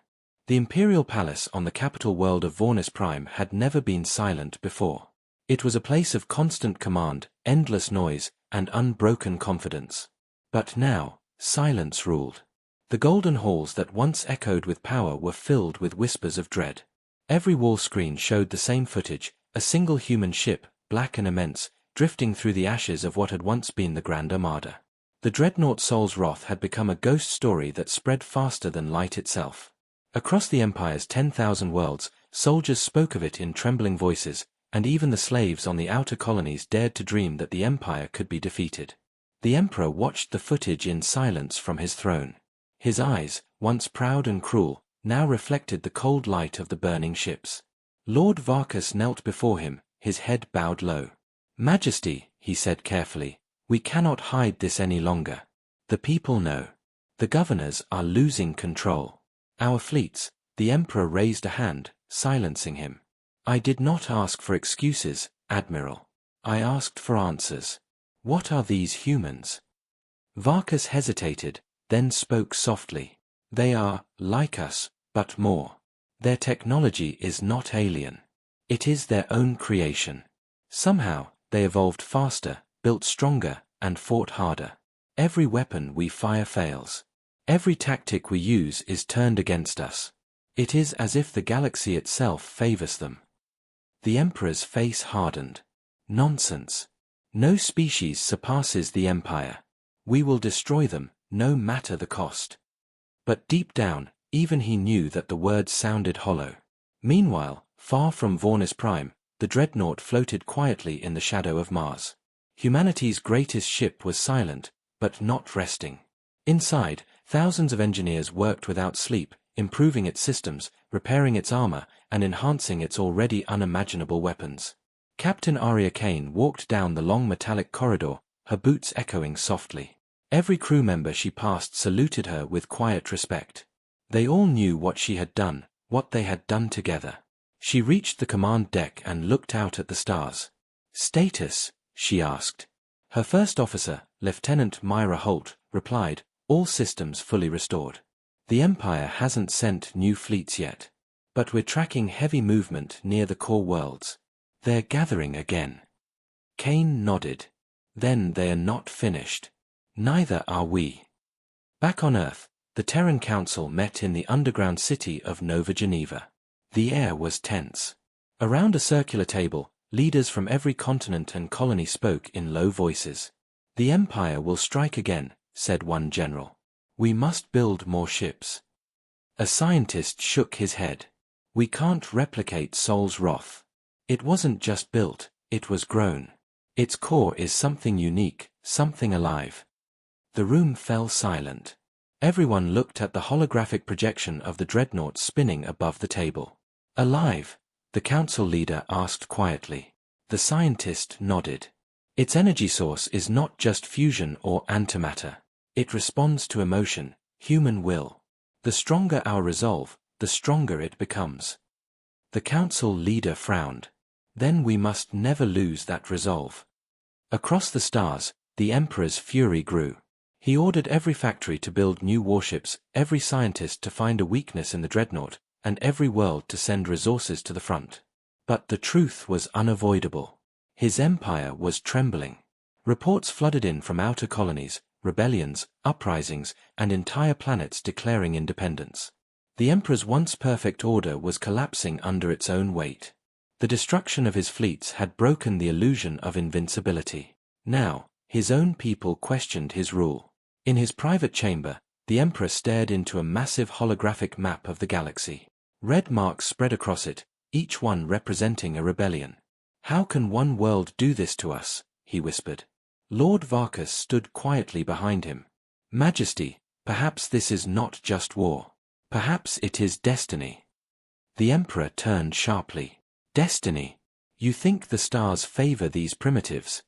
The Imperial Palace on the capital world of Vornis Prime had never been silent before. It was a place of constant command, endless noise, and unbroken confidence. But now, silence ruled. The golden halls that once echoed with power were filled with whispers of dread. Every wall screen showed the same footage, a single human ship, black and immense, drifting through the ashes of what had once been the Grand Armada. The Dreadnought Sol's Wrath had become a ghost story that spread faster than light itself. Across the Empire's 10,000 worlds, soldiers spoke of it in trembling voices, and even the slaves on the outer colonies dared to dream that the Empire could be defeated. The Emperor watched the footage in silence from his throne. His eyes, once proud and cruel, now reflected the cold light of the burning ships. Lord Varkas knelt before him, his head bowed low. "Majesty," he said carefully, "we cannot hide this any longer. The people know. The governors are losing control. Our fleets." The Emperor raised a hand, silencing him. "I did not ask for excuses, Admiral. I asked for answers. What are these humans?" Varkas hesitated, then spoke softly. "They are, like us, but more. Their technology is not alien. It is their own creation. Somehow, they evolved faster, built stronger, and fought harder. Every weapon we fire fails. Every tactic we use is turned against us. It is as if the galaxy itself favors them." The Emperor's face hardened. "Nonsense. No species surpasses the Empire. We will destroy them, no matter the cost." But deep down, even he knew that the words sounded hollow. Meanwhile, far from Vornis Prime, the Dreadnought floated quietly in the shadow of Mars. Humanity's greatest ship was silent, but not resting. Inside, thousands of engineers worked without sleep, improving its systems, repairing its armor, and enhancing its already unimaginable weapons. Captain Arya Kane walked down the long metallic corridor, her boots echoing softly. Every crew member she passed saluted her with quiet respect. They all knew what she had done, what they had done together. She reached the command deck and looked out at the stars. "Status?" she asked. Her first officer, Lieutenant Myra Holt, replied, "All systems fully restored. The Empire hasn't sent new fleets yet. But we're tracking heavy movement near the core worlds. They're gathering again." Kane nodded. "Then they are not finished. Neither are we." Back on Earth, the Terran Council met in the underground city of Nova Geneva. The air was tense. Around a circular table, leaders from every continent and colony spoke in low voices. "The Empire will strike again," said one general. "We must build more ships." A scientist shook his head. "We can't replicate Sol's Wrath. It wasn't just built, it was grown. Its core is something unique, something alive." The room fell silent. Everyone looked at the holographic projection of the dreadnought spinning above the table. Alive? The council leader asked quietly. The scientist nodded. Its energy source is not just fusion or antimatter. It responds to emotion, human will. The stronger our resolve, the stronger it becomes. The council leader frowned. Then we must never lose that resolve. Across the stars, the Emperor's fury grew. He ordered every factory to build new warships, every scientist to find a weakness in the dreadnought, and every world to send resources to the front. But the truth was unavoidable. His empire was trembling. Reports flooded in from outer colonies, rebellions, uprisings, and entire planets declaring independence. The Emperor's once perfect order was collapsing under its own weight. The destruction of his fleets had broken the illusion of invincibility. Now, his own people questioned his rule. In his private chamber, the Emperor stared into a massive holographic map of the galaxy. Red marks spread across it, each one representing a rebellion. "How can one world do this to us?" he whispered. Lord Varkas stood quietly behind him. "Majesty, perhaps this is not just war. Perhaps it is destiny." The Emperor turned sharply. "Destiny? You think the stars favor these primitives?"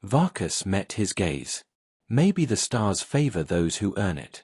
Varkas met his gaze. "Maybe the stars favor those who earn it."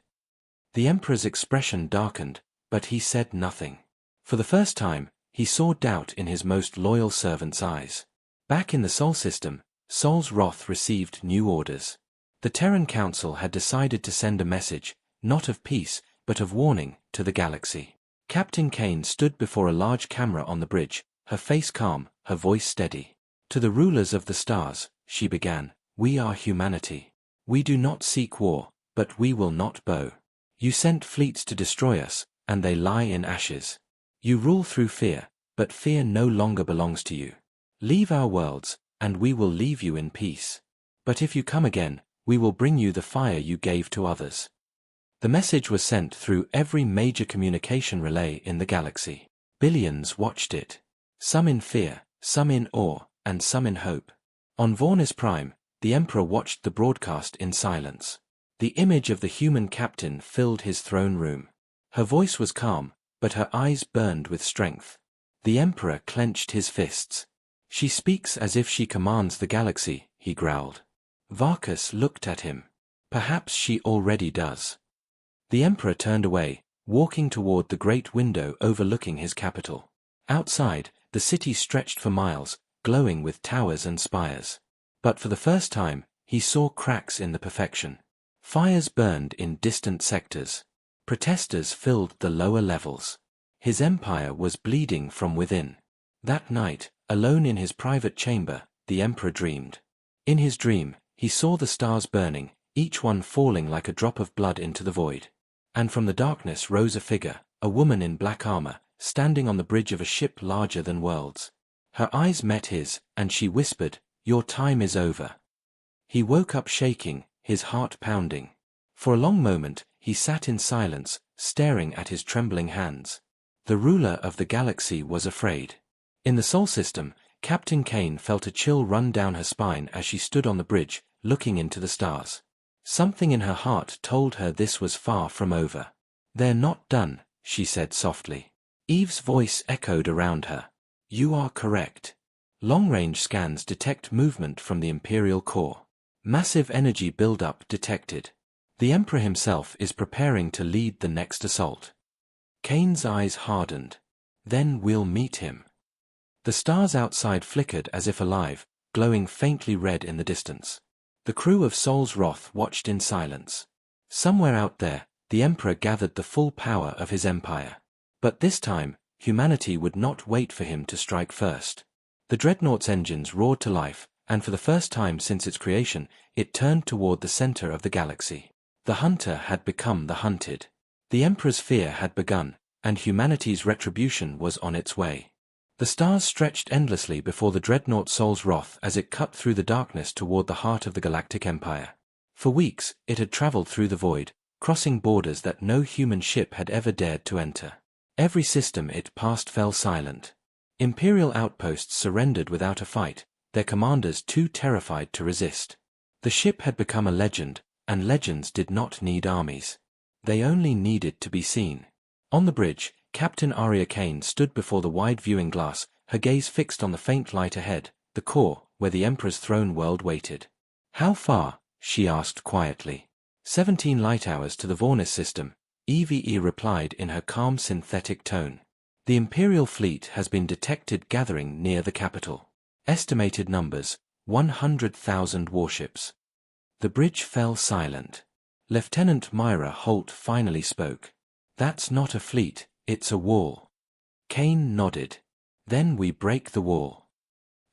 The Emperor's expression darkened, but he said nothing. For the first time, he saw doubt in his most loyal servant's eyes. Back in the Sol system, Sol's wrath received new orders. The Terran Council had decided to send a message, not of peace, but of warning, to the galaxy. Captain Kane stood before a large camera on the bridge, her face calm, her voice steady. "To the rulers of the stars," she began, "we are humanity. We do not seek war, but we will not bow. You sent fleets to destroy us, and they lie in ashes. You rule through fear, but fear no longer belongs to you. Leave our worlds, and we will leave you in peace. But if you come again, we will bring you the fire you gave to others." The message was sent through every major communication relay in the galaxy. Billions watched it. Some in fear, some in awe, and some in hope. On Vornis Prime, the Emperor watched the broadcast in silence. The image of the human captain filled his throne room. Her voice was calm, but her eyes burned with strength. The Emperor clenched his fists. "She speaks as if she commands the galaxy," he growled. Varkas looked at him. "Perhaps she already does." The Emperor turned away, walking toward the great window overlooking his capital. Outside, the city stretched for miles, glowing with towers and spires. But for the first time, he saw cracks in the perfection. Fires burned in distant sectors. Protesters filled the lower levels. His empire was bleeding from within. That night, alone in his private chamber, the Emperor dreamed. In his dream, he saw the stars burning, each one falling like a drop of blood into the void. And from the darkness rose a figure, a woman in black armor, standing on the bridge of a ship larger than worlds. Her eyes met his, and she whispered, "Your time is over." He woke up shaking, his heart pounding. For a long moment, he sat in silence, staring at his trembling hands. The ruler of the galaxy was afraid. In the Sol system, Captain Kane felt a chill run down her spine as she stood on the bridge, looking into the stars. Something in her heart told her this was far from over. "They're not done," she said softly. Eve's voice echoed around her. "You are correct. Long-range scans detect movement from the Imperial core. Massive energy buildup detected. The Emperor himself is preparing to lead the next assault." Kane's eyes hardened. "Then we'll meet him." The stars outside flickered as if alive, glowing faintly red in the distance. The crew of Sol's Wrath watched in silence. Somewhere out there, the Emperor gathered the full power of his empire. But this time, humanity would not wait for him to strike first. The Dreadnought's engines roared to life, and for the first time since its creation, it turned toward the center of the galaxy. The hunter had become the hunted. The Emperor's fear had begun, and humanity's retribution was on its way. The stars stretched endlessly before the Dreadnought Sol's Wrath as it cut through the darkness toward the heart of the Galactic Empire. For weeks, it had traveled through the void, crossing borders that no human ship had ever dared to enter. Every system it passed fell silent. Imperial outposts surrendered without a fight, their commanders too terrified to resist. The ship had become a legend, and legends did not need armies. They only needed to be seen. On the bridge, Captain Arya Kane stood before the wide viewing glass, her gaze fixed on the faint light ahead, the core, where the Emperor's throne world waited. "How far?" she asked quietly. 17 light hours to the Vornis system, EVE replied in her calm synthetic tone. "The Imperial fleet has been detected gathering near the capital. Estimated numbers, 100,000 warships." The bridge fell silent. Lieutenant Myra Holt finally spoke. "That's not a fleet, it's a wall." Kane nodded. "Then we break the wall."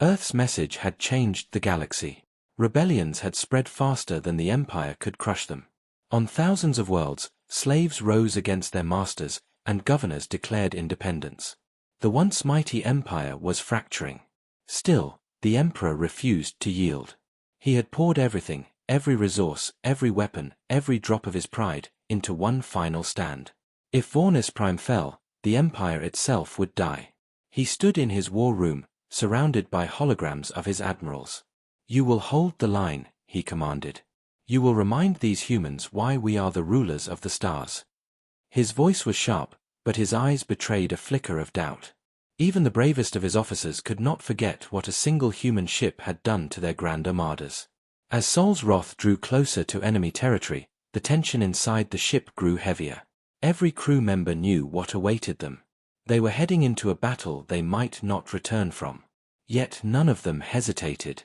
Earth's message had changed the galaxy. Rebellions had spread faster than the Empire could crush them. On thousands of worlds, slaves rose against their masters, and governors declared independence. The once mighty Empire was fracturing. Still, the Emperor refused to yield. He had poured everything, every resource, every weapon, every drop of his pride, into one final stand. If Vornis Prime fell, the Empire itself would die. He stood in his war room, surrounded by holograms of his admirals. "You will hold the line," he commanded. "You will remind these humans why we are the rulers of the stars." His voice was sharp, but his eyes betrayed a flicker of doubt. Even the bravest of his officers could not forget what a single human ship had done to their grand armadas. As Sol's wrath drew closer to enemy territory, the tension inside the ship grew heavier. Every crew member knew what awaited them. They were heading into a battle they might not return from. Yet none of them hesitated.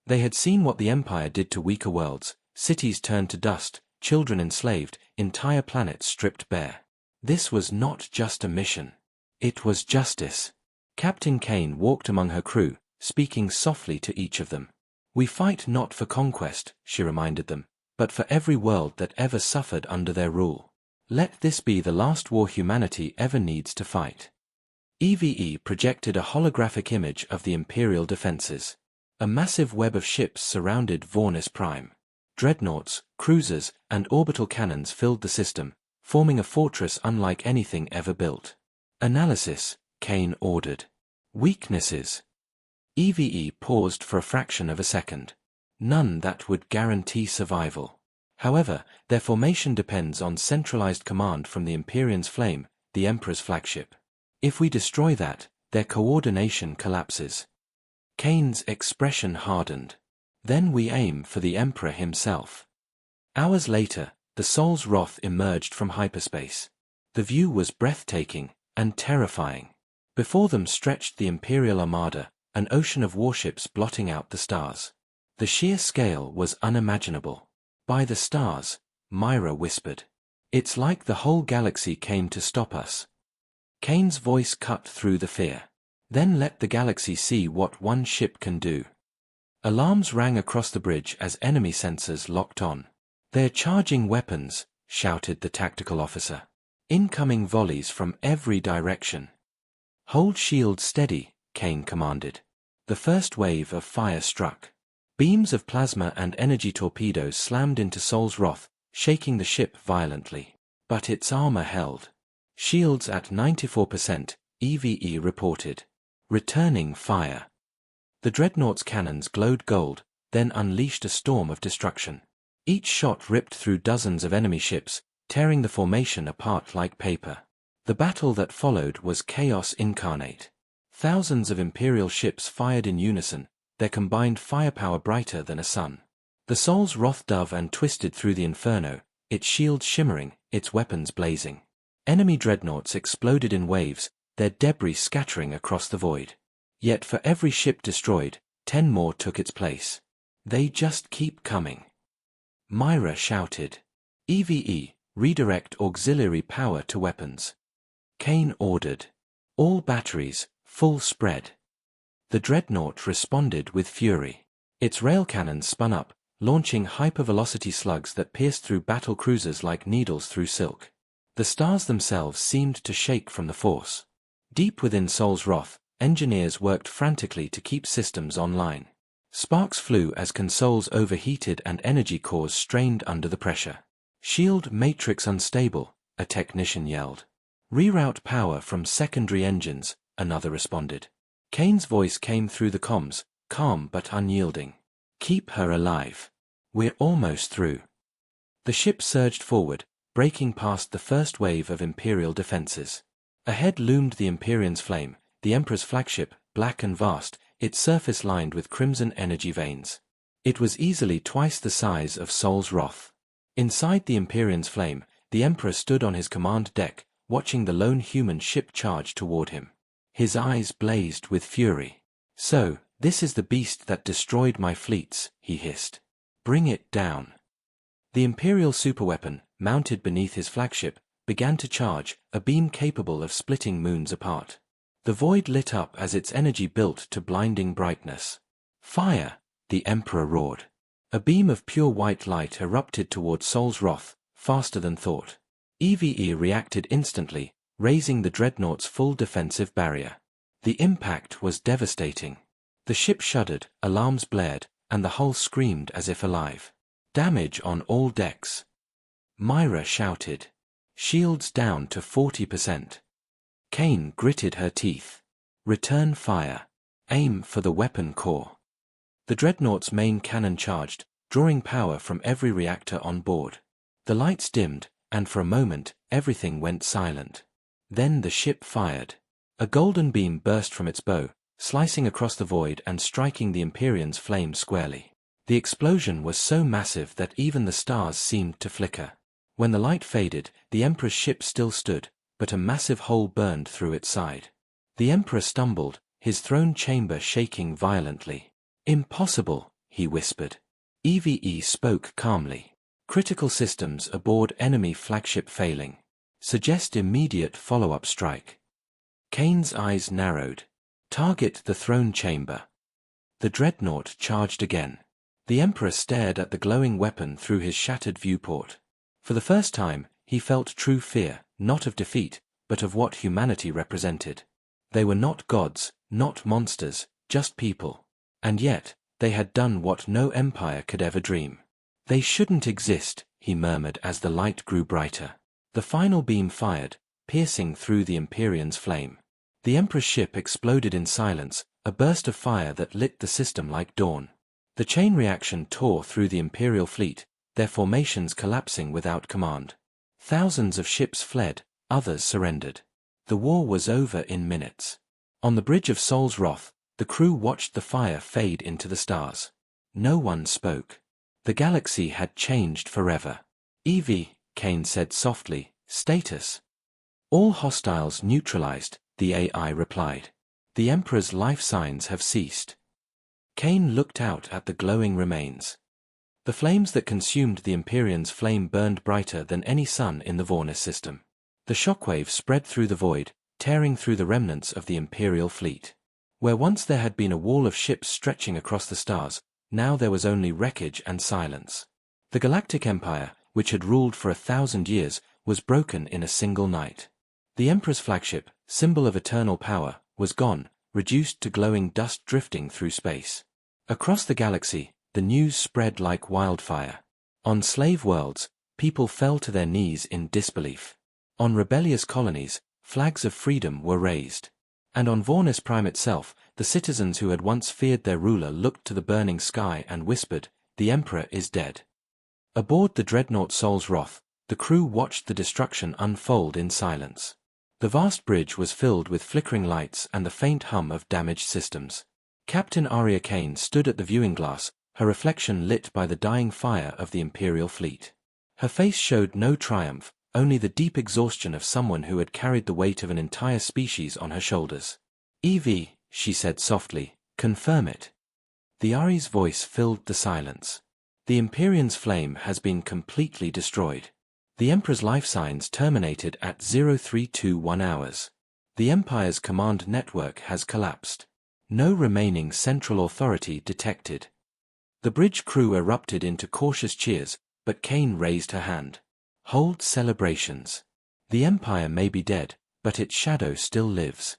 They had seen what the Empire did to weaker worlds, cities turned to dust, children enslaved, entire planets stripped bare. This was not just a mission. It was justice. Captain Kane walked among her crew, speaking softly to each of them. "We fight not for conquest," she reminded them, "but for every world that ever suffered under their rule. Let this be the last war humanity ever needs to fight." EVE projected a holographic image of the Imperial defenses. A massive web of ships surrounded Vornis Prime. Dreadnoughts, cruisers, and orbital cannons filled the system, forming a fortress unlike anything ever built. "Analysis," Kane ordered. "Weaknesses." EVE paused for a fraction of a second. "None that would guarantee survival. However, their formation depends on centralized command from the Imperion's Flame, the Emperor's flagship. If we destroy that, their coordination collapses." Kane's expression hardened. "Then we aim for the Emperor himself." Hours later, the Sol's Wrath emerged from hyperspace. The view was breathtaking and terrifying. Before them stretched the Imperial Armada, an ocean of warships blotting out the stars. The sheer scale was unimaginable. "By the stars," Myra whispered. "It's like the whole galaxy came to stop us." Kane's voice cut through the fear. "Then let the galaxy see what one ship can do." Alarms rang across the bridge as enemy sensors locked on. "They're charging weapons," shouted the tactical officer. "Incoming volleys from every direction." "Hold shields steady," Kane commanded. The first wave of fire struck. Beams of plasma and energy torpedoes slammed into Sol's Wrath, shaking the ship violently. But its armor held. "Shields at 94%, EVE reported. Returning fire." The Dreadnought's cannons glowed gold, then unleashed a storm of destruction. Each shot ripped through dozens of enemy ships, tearing the formation apart like paper. The battle that followed was chaos incarnate. Thousands of Imperial ships fired in unison, their combined firepower brighter than a sun. The Sol's Wrath dove and twisted through the inferno, its shields shimmering, its weapons blazing. Enemy dreadnoughts exploded in waves, their debris scattering across the void. Yet for every ship destroyed, 10 more took its place. "They just keep coming." Myra shouted. "EVE, redirect auxiliary power to weapons." Kane ordered. "All batteries, full spread." The dreadnought responded with fury. Its rail cannons spun up, launching hypervelocity slugs that pierced through battle cruisers like needles through silk. The stars themselves seemed to shake from the force. Deep within Sol's Wrath, engineers worked frantically to keep systems online. Sparks flew as consoles overheated and energy cores strained under the pressure. "Shield matrix unstable," a technician yelled. "Reroute power from secondary engines," another responded. Kane's voice came through the comms, calm but unyielding. "Keep her alive. We're almost through." The ship surged forward, breaking past the first wave of Imperial defenses. Ahead loomed the Empyrean's flame, the Emperor's flagship, black and vast, its surface lined with crimson energy veins. It was easily twice the size of Sol's Wrath. Inside the Empyrean's flame, the Emperor stood on his command deck, watching the lone human ship charge toward him. His eyes blazed with fury. "So, this is the beast that destroyed my fleets," he hissed. "Bring it down." The Imperial superweapon, mounted beneath his flagship, began to charge, a beam capable of splitting moons apart. The void lit up as its energy built to blinding brightness. "Fire!" the Emperor roared. A beam of pure white light erupted toward Sol's Wrath, faster than thought. EVE reacted instantly, raising the Dreadnought's full defensive barrier. The impact was devastating. The ship shuddered, alarms blared, and the hull screamed as if alive. "Damage on all decks!" Myra shouted. "Shields down to 40%. Kane gritted her teeth. "Return fire. Aim for the weapon core." The Dreadnought's main cannon charged, drawing power from every reactor on board. The lights dimmed, and for a moment, everything went silent. Then the ship fired. A golden beam burst from its bow, slicing across the void and striking the Empyrean's flame squarely. The explosion was so massive that even the stars seemed to flicker. When the light faded, the Emperor's ship still stood, but a massive hole burned through its side. The Emperor stumbled, his throne chamber shaking violently. "Impossible," he whispered. EVE spoke calmly. "Critical systems aboard enemy flagship failing. Suggest immediate follow-up strike." Kane's eyes narrowed. "Target the throne chamber." The Dreadnought charged again. The Emperor stared at the glowing weapon through his shattered viewport. For the first time, he felt true fear, not of defeat, but of what humanity represented. They were not gods, not monsters, just people. And yet, they had done what no empire could ever dream. "They shouldn't exist," he murmured as the light grew brighter. The final beam fired, piercing through the Empyrean's flame. The Emperor's ship exploded in silence, a burst of fire that lit the system like dawn. The chain reaction tore through the Imperial fleet, their formations collapsing without command. Thousands of ships fled, others surrendered. The war was over in minutes. On the bridge of Sol's Wrath, the crew watched the fire fade into the stars. No one spoke. The galaxy had changed forever. "EVE," Kane said softly, "status." "All hostiles neutralized," the AI replied. "The Emperor's life signs have ceased." Kane looked out at the glowing remains. The flames that consumed the Empyrean's flame burned brighter than any sun in the Vornis system. The shockwave spread through the void, tearing through the remnants of the Imperial fleet. Where once there had been a wall of ships stretching across the stars, now there was only wreckage and silence. The Galactic Empire, which had ruled for 1,000 years, was broken in a single night. The Emperor's flagship, symbol of eternal power, was gone, reduced to glowing dust drifting through space. Across the galaxy, the news spread like wildfire. On slave worlds, people fell to their knees in disbelief. On rebellious colonies, flags of freedom were raised. And on Vornis Prime itself, the citizens who had once feared their ruler looked to the burning sky and whispered, "The Emperor is dead." Aboard the Dreadnought Sol's Wrath, the crew watched the destruction unfold in silence. The vast bridge was filled with flickering lights and the faint hum of damaged systems. Captain Arya Kane stood at the viewing glass, her reflection lit by the dying fire of the Imperial fleet. Her face showed no triumph, only the deep exhaustion of someone who had carried the weight of an entire species on her shoulders. "EVE," she said softly, "confirm it." The Ari's voice filled the silence. "The Empyrean's flame has been completely destroyed. The Emperor's life signs terminated at 0321 hours. The Empire's command network has collapsed. No remaining central authority detected." The bridge crew erupted into cautious cheers, but Kane raised her hand. "Hold celebrations. The Empire may be dead, but its shadow still lives."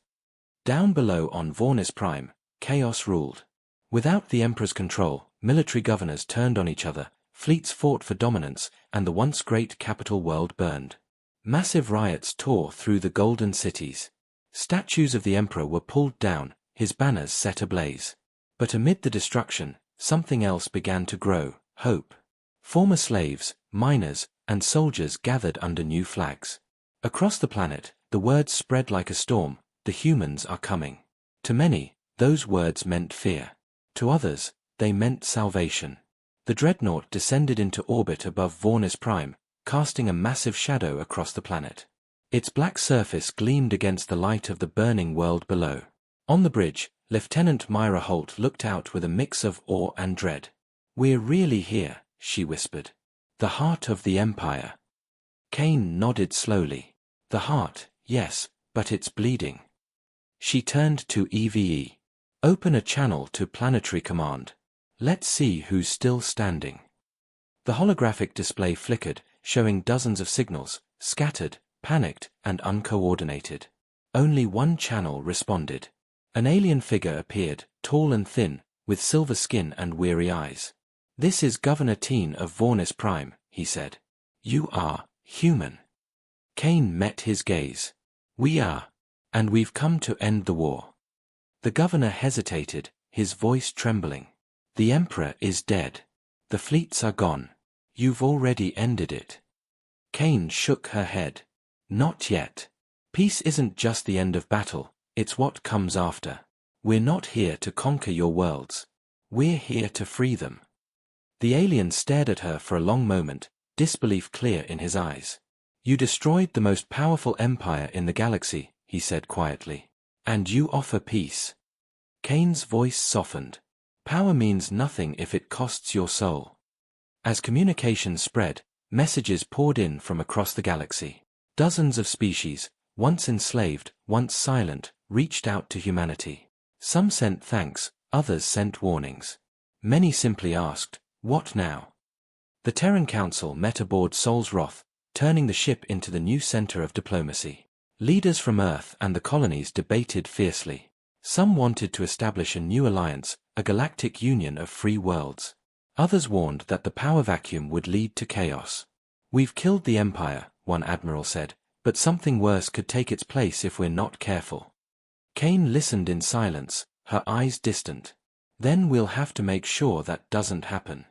Down below on Vornis Prime, chaos ruled. Without the Emperor's control, military governors turned on each other, fleets fought for dominance, and the once great capital world burned. Massive riots tore through the golden cities. Statues of the Emperor were pulled down, his banners set ablaze. But amid the destruction, something else began to grow: hope. Former slaves, miners, and soldiers gathered under new flags. Across the planet, the words spread like a storm, "The humans are coming." To many, those words meant fear. To others, they meant salvation. The dreadnought descended into orbit above Vornis Prime, casting a massive shadow across the planet. Its black surface gleamed against the light of the burning world below. On the bridge, Lieutenant Myra Holt looked out with a mix of awe and dread. "We're really here," she whispered. "The heart of the Empire." Kane nodded slowly. "The heart, yes, but it's bleeding." She turned to EVE. "Open a channel to Planetary Command. Let's see who's still standing." The holographic display flickered, showing dozens of signals, scattered, panicked, and uncoordinated. Only one channel responded. An alien figure appeared, tall and thin, with silver skin and weary eyes. "This is Governor Teen of Vornis Prime," he said. "You are human." Kane met his gaze. "We are. And we've come to end the war." The governor hesitated, his voice trembling. "The Emperor is dead. The fleets are gone. You've already ended it." Kane shook her head. "Not yet. Peace isn't just the end of battle, it's what comes after. We're not here to conquer your worlds. We're here to free them." The alien stared at her for a long moment, disbelief clear in his eyes. "You destroyed the most powerful empire in the galaxy," he said quietly. "And you offer peace." Kane's voice softened. "Power means nothing if it costs your soul." As communication spread, messages poured in from across the galaxy. Dozens of species, once enslaved, once silent, reached out to humanity. Some sent thanks, others sent warnings. Many simply asked, "What now?" The Terran Council met aboard Sol's Wrath, turning the ship into the new center of diplomacy. Leaders from Earth and the colonies debated fiercely. Some wanted to establish a new alliance, a galactic union of free worlds. Others warned that the power vacuum would lead to chaos. "We've killed the Empire," one admiral said, "but something worse could take its place if we're not careful." Kane listened in silence, her eyes distant. "Then we'll have to make sure that doesn't happen."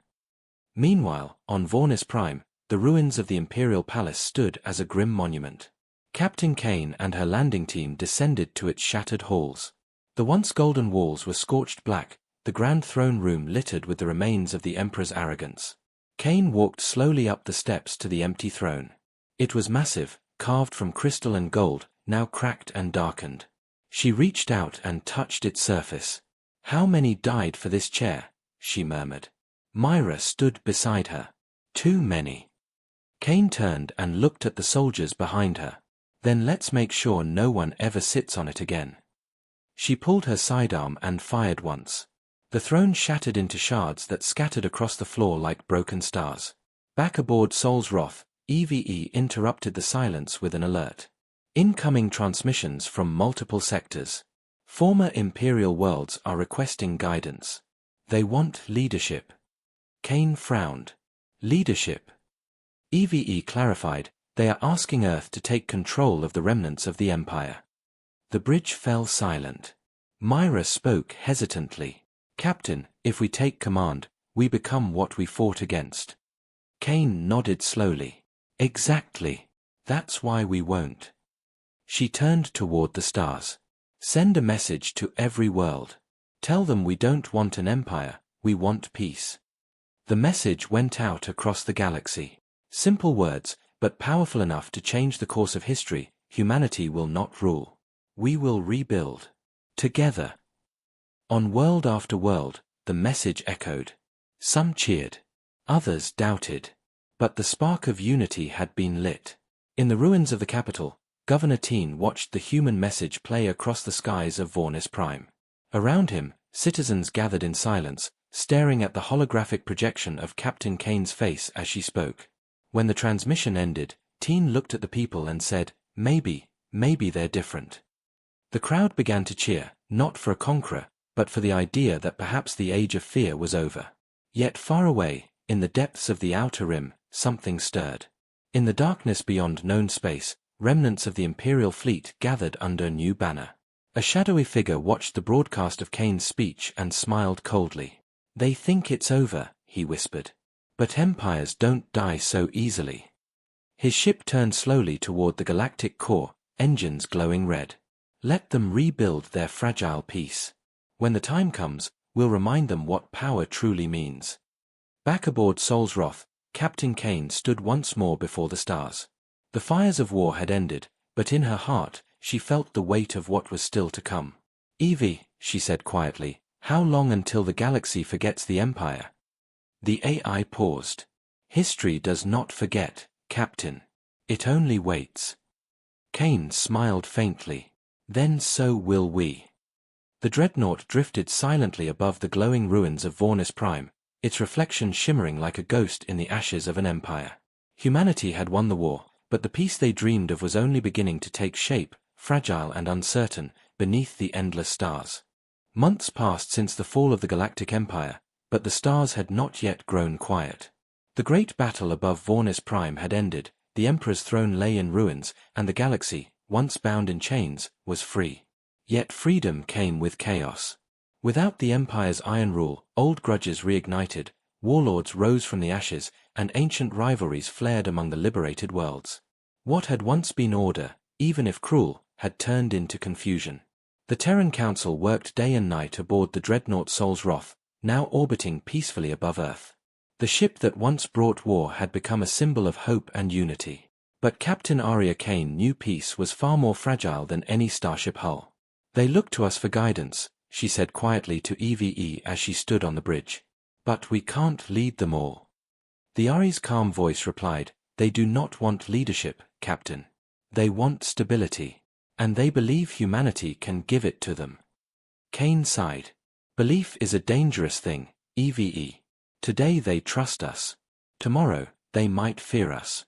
Meanwhile, on Vornis Prime, the ruins of the Imperial Palace stood as a grim monument. Captain Kane and her landing team descended to its shattered halls. The once golden walls were scorched black, the grand throne room littered with the remains of the Emperor's arrogance. Kane walked slowly up the steps to the empty throne. It was massive, carved from crystal and gold, now cracked and darkened. She reached out and touched its surface. "How many died for this chair?" she murmured. Myra stood beside her. "Too many." Kane turned and looked at the soldiers behind her. "Then let's make sure no one ever sits on it again." She pulled her sidearm and fired once. The throne shattered into shards that scattered across the floor like broken stars. Back aboard Sol's Wrath, EVE interrupted the silence with an alert. "Incoming transmissions from multiple sectors. Former Imperial worlds are requesting guidance. They want leadership." Kane frowned. "Leadership?" EVE clarified, "They are asking Earth to take control of the remnants of the Empire." The bridge fell silent. Myra spoke hesitantly. "Captain, if we take command, we become what we fought against." Kane nodded slowly. "Exactly. That's why we won't." She turned toward the stars. "Send a message to every world. Tell them we don't want an empire, we want peace." The message went out across the galaxy. Simple words, but powerful enough to change the course of history. Humanity will not rule. We will rebuild. Together. On world after world, the message echoed. Some cheered. Others doubted. But the spark of unity had been lit. In the ruins of the capital, Governor Teen watched the human message play across the skies of Vornis Prime. Around him, citizens gathered in silence, staring at the holographic projection of Captain Kane's face as she spoke. When the transmission ended, Teen looked at the people and said, maybe they're different." The crowd began to cheer, not for a conqueror, but for the idea that perhaps the age of fear was over. Yet far away, in the depths of the outer rim, something stirred. In the darkness beyond known space, remnants of the Imperial fleet gathered under a new banner. A shadowy figure watched the broadcast of Kane's speech and smiled coldly. "They think it's over," he whispered. "But empires don't die so easily." His ship turned slowly toward the galactic core, engines glowing red. Let them rebuild their fragile peace. When the time comes, we'll remind them what power truly means. Back aboard Sol's Wrath, Captain Kane stood once more before the stars. The fires of war had ended, but in her heart, she felt the weight of what was still to come. "Evie," she said quietly, "how long until the galaxy forgets the Empire?" The AI paused. "History does not forget, Captain. It only waits." Kane smiled faintly. "Then so will we." The dreadnought drifted silently above the glowing ruins of Vornis Prime, its reflection shimmering like a ghost in the ashes of an empire. Humanity had won the war, but the peace they dreamed of was only beginning to take shape, fragile and uncertain, beneath the endless stars. Months passed since the fall of the Galactic Empire, but the stars had not yet grown quiet. The great battle above Vornis Prime had ended, the Emperor's throne lay in ruins, and the galaxy, once bound in chains, was free. Yet freedom came with chaos. Without the Empire's iron rule, old grudges reignited, warlords rose from the ashes, and ancient rivalries flared among the liberated worlds. What had once been order, even if cruel, had turned into confusion. The Terran Council worked day and night aboard the dreadnought Sol's Wrath, now orbiting peacefully above Earth. The ship that once brought war had become a symbol of hope and unity. But Captain Arya Kane knew peace was far more fragile than any starship hull. "They look to us for guidance," she said quietly to Eve as she stood on the bridge. "But we can't lead them all." The Ari's calm voice replied, "They do not want leadership, Captain. They want stability. And they believe humanity can give it to them." Kane sighed. "Belief is a dangerous thing, Eve. Today they trust us. Tomorrow, they might fear us."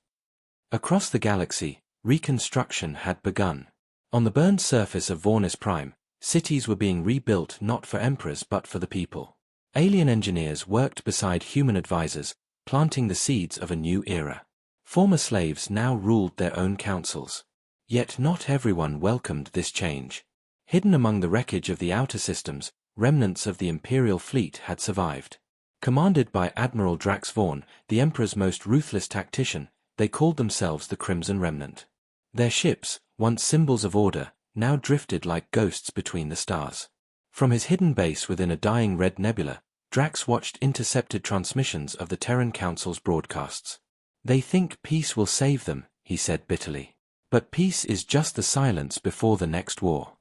Across the galaxy, reconstruction had begun. On the burned surface of Vornis Prime, cities were being rebuilt not for emperors but for the people. Alien engineers worked beside human advisors, planting the seeds of a new era. Former slaves now ruled their own councils. Yet not everyone welcomed this change. Hidden among the wreckage of the outer systems, remnants of the Imperial fleet had survived. Commanded by Admiral Drax Vaughn, the Emperor's most ruthless tactician, they called themselves the Crimson Remnant. Their ships, once symbols of order, now drifted like ghosts between the stars. From his hidden base within a dying red nebula, Drax watched intercepted transmissions of the Terran Council's broadcasts. "They think peace will save them," he said bitterly. "But peace is just the silence before the next war."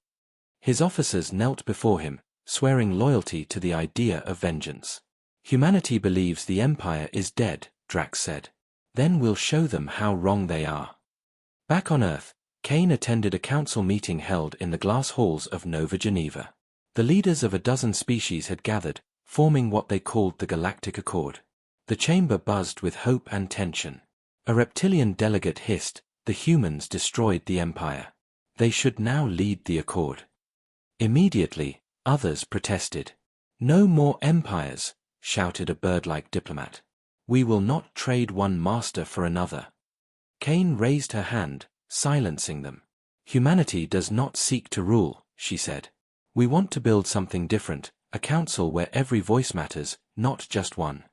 His officers knelt before him, swearing loyalty to the idea of vengeance. "Humanity believes the Empire is dead," Drax said. "Then we'll show them how wrong they are." Back on Earth, Kane attended a council meeting held in the glass halls of Nova Geneva. The leaders of a dozen species had gathered, forming what they called the Galactic Accord. The chamber buzzed with hope and tension. A reptilian delegate hissed, "The humans destroyed the Empire. They should now lead the Accord." Immediately, others protested. "No more empires," shouted a bird-like diplomat. "We will not trade one master for another." Kane raised her hand, silencing them. "Humanity does not seek to rule," she said. "We want to build something different, a council where every voice matters, not just one."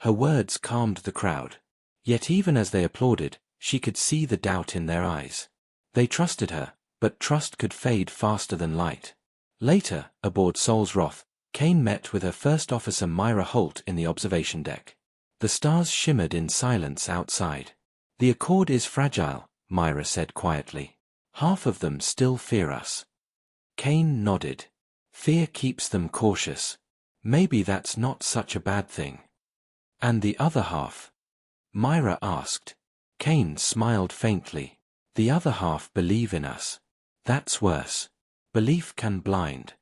Her words calmed the crowd. Yet even as they applauded, she could see the doubt in their eyes. They trusted her, but trust could fade faster than light. Later, aboard Sol's Wrath, Kane met with her first officer Myra Holt in the observation deck. The stars shimmered in silence outside. "The Accord is fragile," Myra said quietly. "Half of them still fear us." Kane nodded. "Fear keeps them cautious. Maybe that's not such a bad thing." "And the other half?" Myra asked. Kane smiled faintly. "The other half believe in us. That's worse. Belief can blind."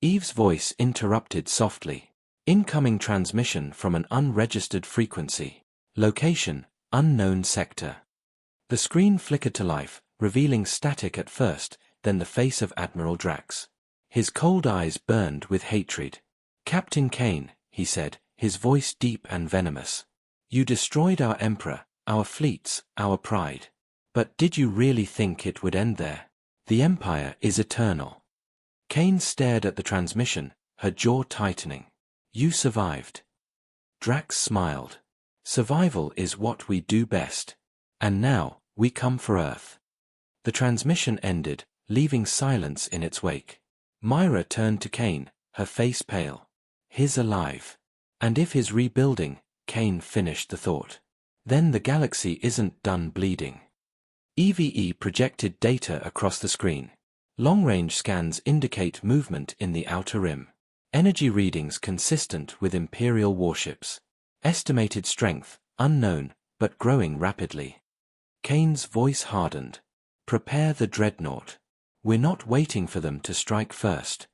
Eve's voice interrupted softly. "Incoming transmission from an unregistered frequency. Location, unknown sector." The screen flickered to life, revealing static at first, then the face of Admiral Drax. His cold eyes burned with hatred. "Captain Kane," he said, his voice deep and venomous. "You destroyed our Emperor, our fleets, our pride. But did you really think it would end there? The Empire is eternal." Kane stared at the transmission, her jaw tightening. "You survived." Drax smiled. "Survival is what we do best." And now, we come for Earth. The transmission ended, leaving silence in its wake. Myra turned to Kane, her face pale. He's alive. And if he's rebuilding, Kane finished the thought. Then the galaxy isn't done bleeding. EVE projected data across the screen. Long-range scans indicate movement in the outer rim. Energy readings consistent with Imperial warships. Estimated strength, unknown, but growing rapidly. Kane's voice hardened. Prepare the Dreadnought. We're not waiting for them to strike first.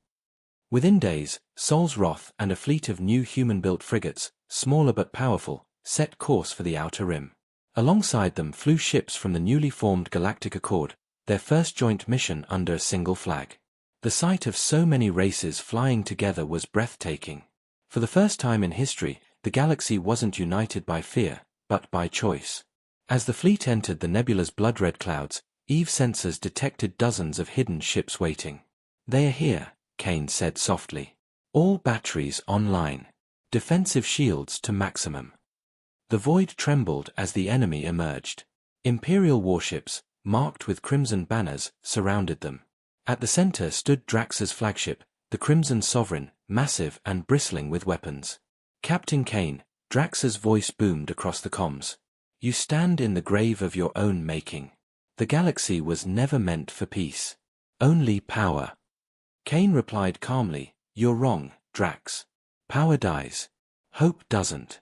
Within days, Sol's Wrath and a fleet of new human-built frigates, smaller but powerful, set course for the outer rim. Alongside them flew ships from the newly formed Galactic Accord, their first joint mission under a single flag. The sight of so many races flying together was breathtaking. For the first time in history, the galaxy wasn't united by fear, but by choice. As the fleet entered the nebula's blood-red clouds, EVE sensors detected dozens of hidden ships waiting. They are here, Kane said softly. All batteries online. Defensive shields to maximum. The void trembled as the enemy emerged. Imperial warships, marked with crimson banners, surrounded them. At the center stood Drax's flagship, the Crimson Sovereign, massive and bristling with weapons. Captain Kane, Drax's voice boomed across the comms. You stand in the grave of your own making. The galaxy was never meant for peace. Only power. Kane replied calmly, You're wrong, Drax. Power dies. Hope doesn't.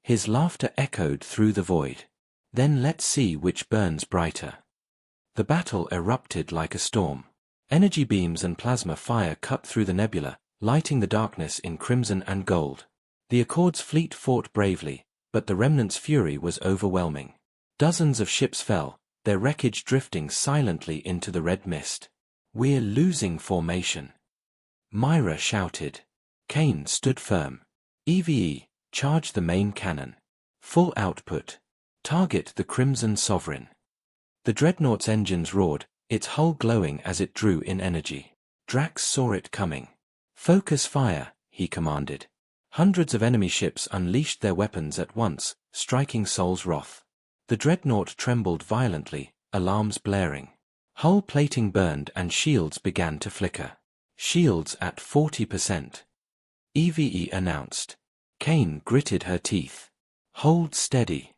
His laughter echoed through the void. Then let's see which burns brighter. The battle erupted like a storm. Energy beams and plasma fire cut through the nebula, lighting the darkness in crimson and gold. The Accord's fleet fought bravely, but the remnant's fury was overwhelming. Dozens of ships fell, their wreckage drifting silently into the red mist. We're losing formation. Myra shouted. Kane stood firm. EVE, charge the main cannon. Full output. Target the Crimson Sovereign. The Dreadnought's engines roared, its hull glowing as it drew in energy. Drax saw it coming. Focus fire, he commanded. Hundreds of enemy ships unleashed their weapons at once, striking Sol's Wrath. The Dreadnought trembled violently, alarms blaring. Hull plating burned and shields began to flicker. Shields at 40%. EVE announced. Kane gritted her teeth. Hold steady.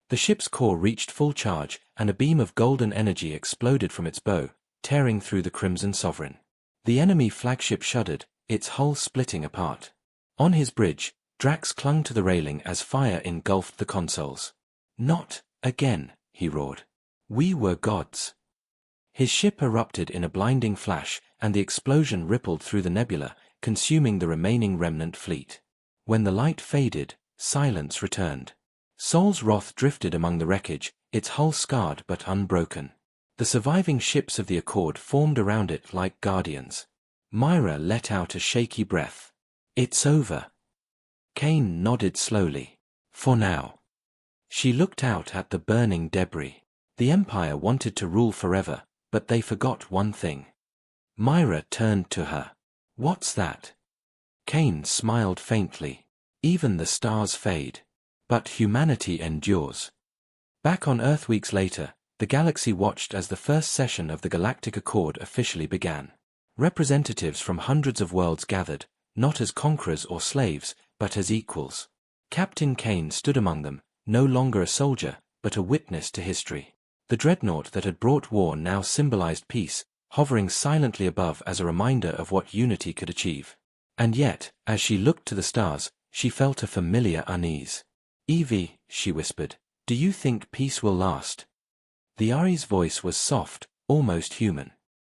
The ship's core reached full charge, and a beam of golden energy exploded from its bow, tearing through the Crimson Sovereign. The enemy flagship shuddered, its hull splitting apart. On his bridge, Drax clung to the railing as fire engulfed the consoles. Not again, he roared. We were gods. His ship erupted in a blinding flash, and the explosion rippled through the nebula, consuming the remaining remnant fleet. When the light faded, silence returned. Sol's Wrath drifted among the wreckage, its hull scarred but unbroken. The surviving ships of the Accord formed around it like guardians. Myra let out a shaky breath. It's over. Kane nodded slowly. For now. She looked out at the burning debris. The Empire wanted to rule forever, but they forgot one thing. Myra turned to her. What's that? Kane smiled faintly. Even the stars fade. But humanity endures. Back on Earth weeks later, the galaxy watched as the first session of the Galactic Accord officially began. Representatives from hundreds of worlds gathered, not as conquerors or slaves, but as equals. Captain Kane stood among them, no longer a soldier, but a witness to history. The dreadnought that had brought war now symbolized peace, hovering silently above as a reminder of what unity could achieve. And yet, as she looked to the stars, she felt a familiar unease. Evie, she whispered, do you think peace will last? The Ari's voice was soft, almost human.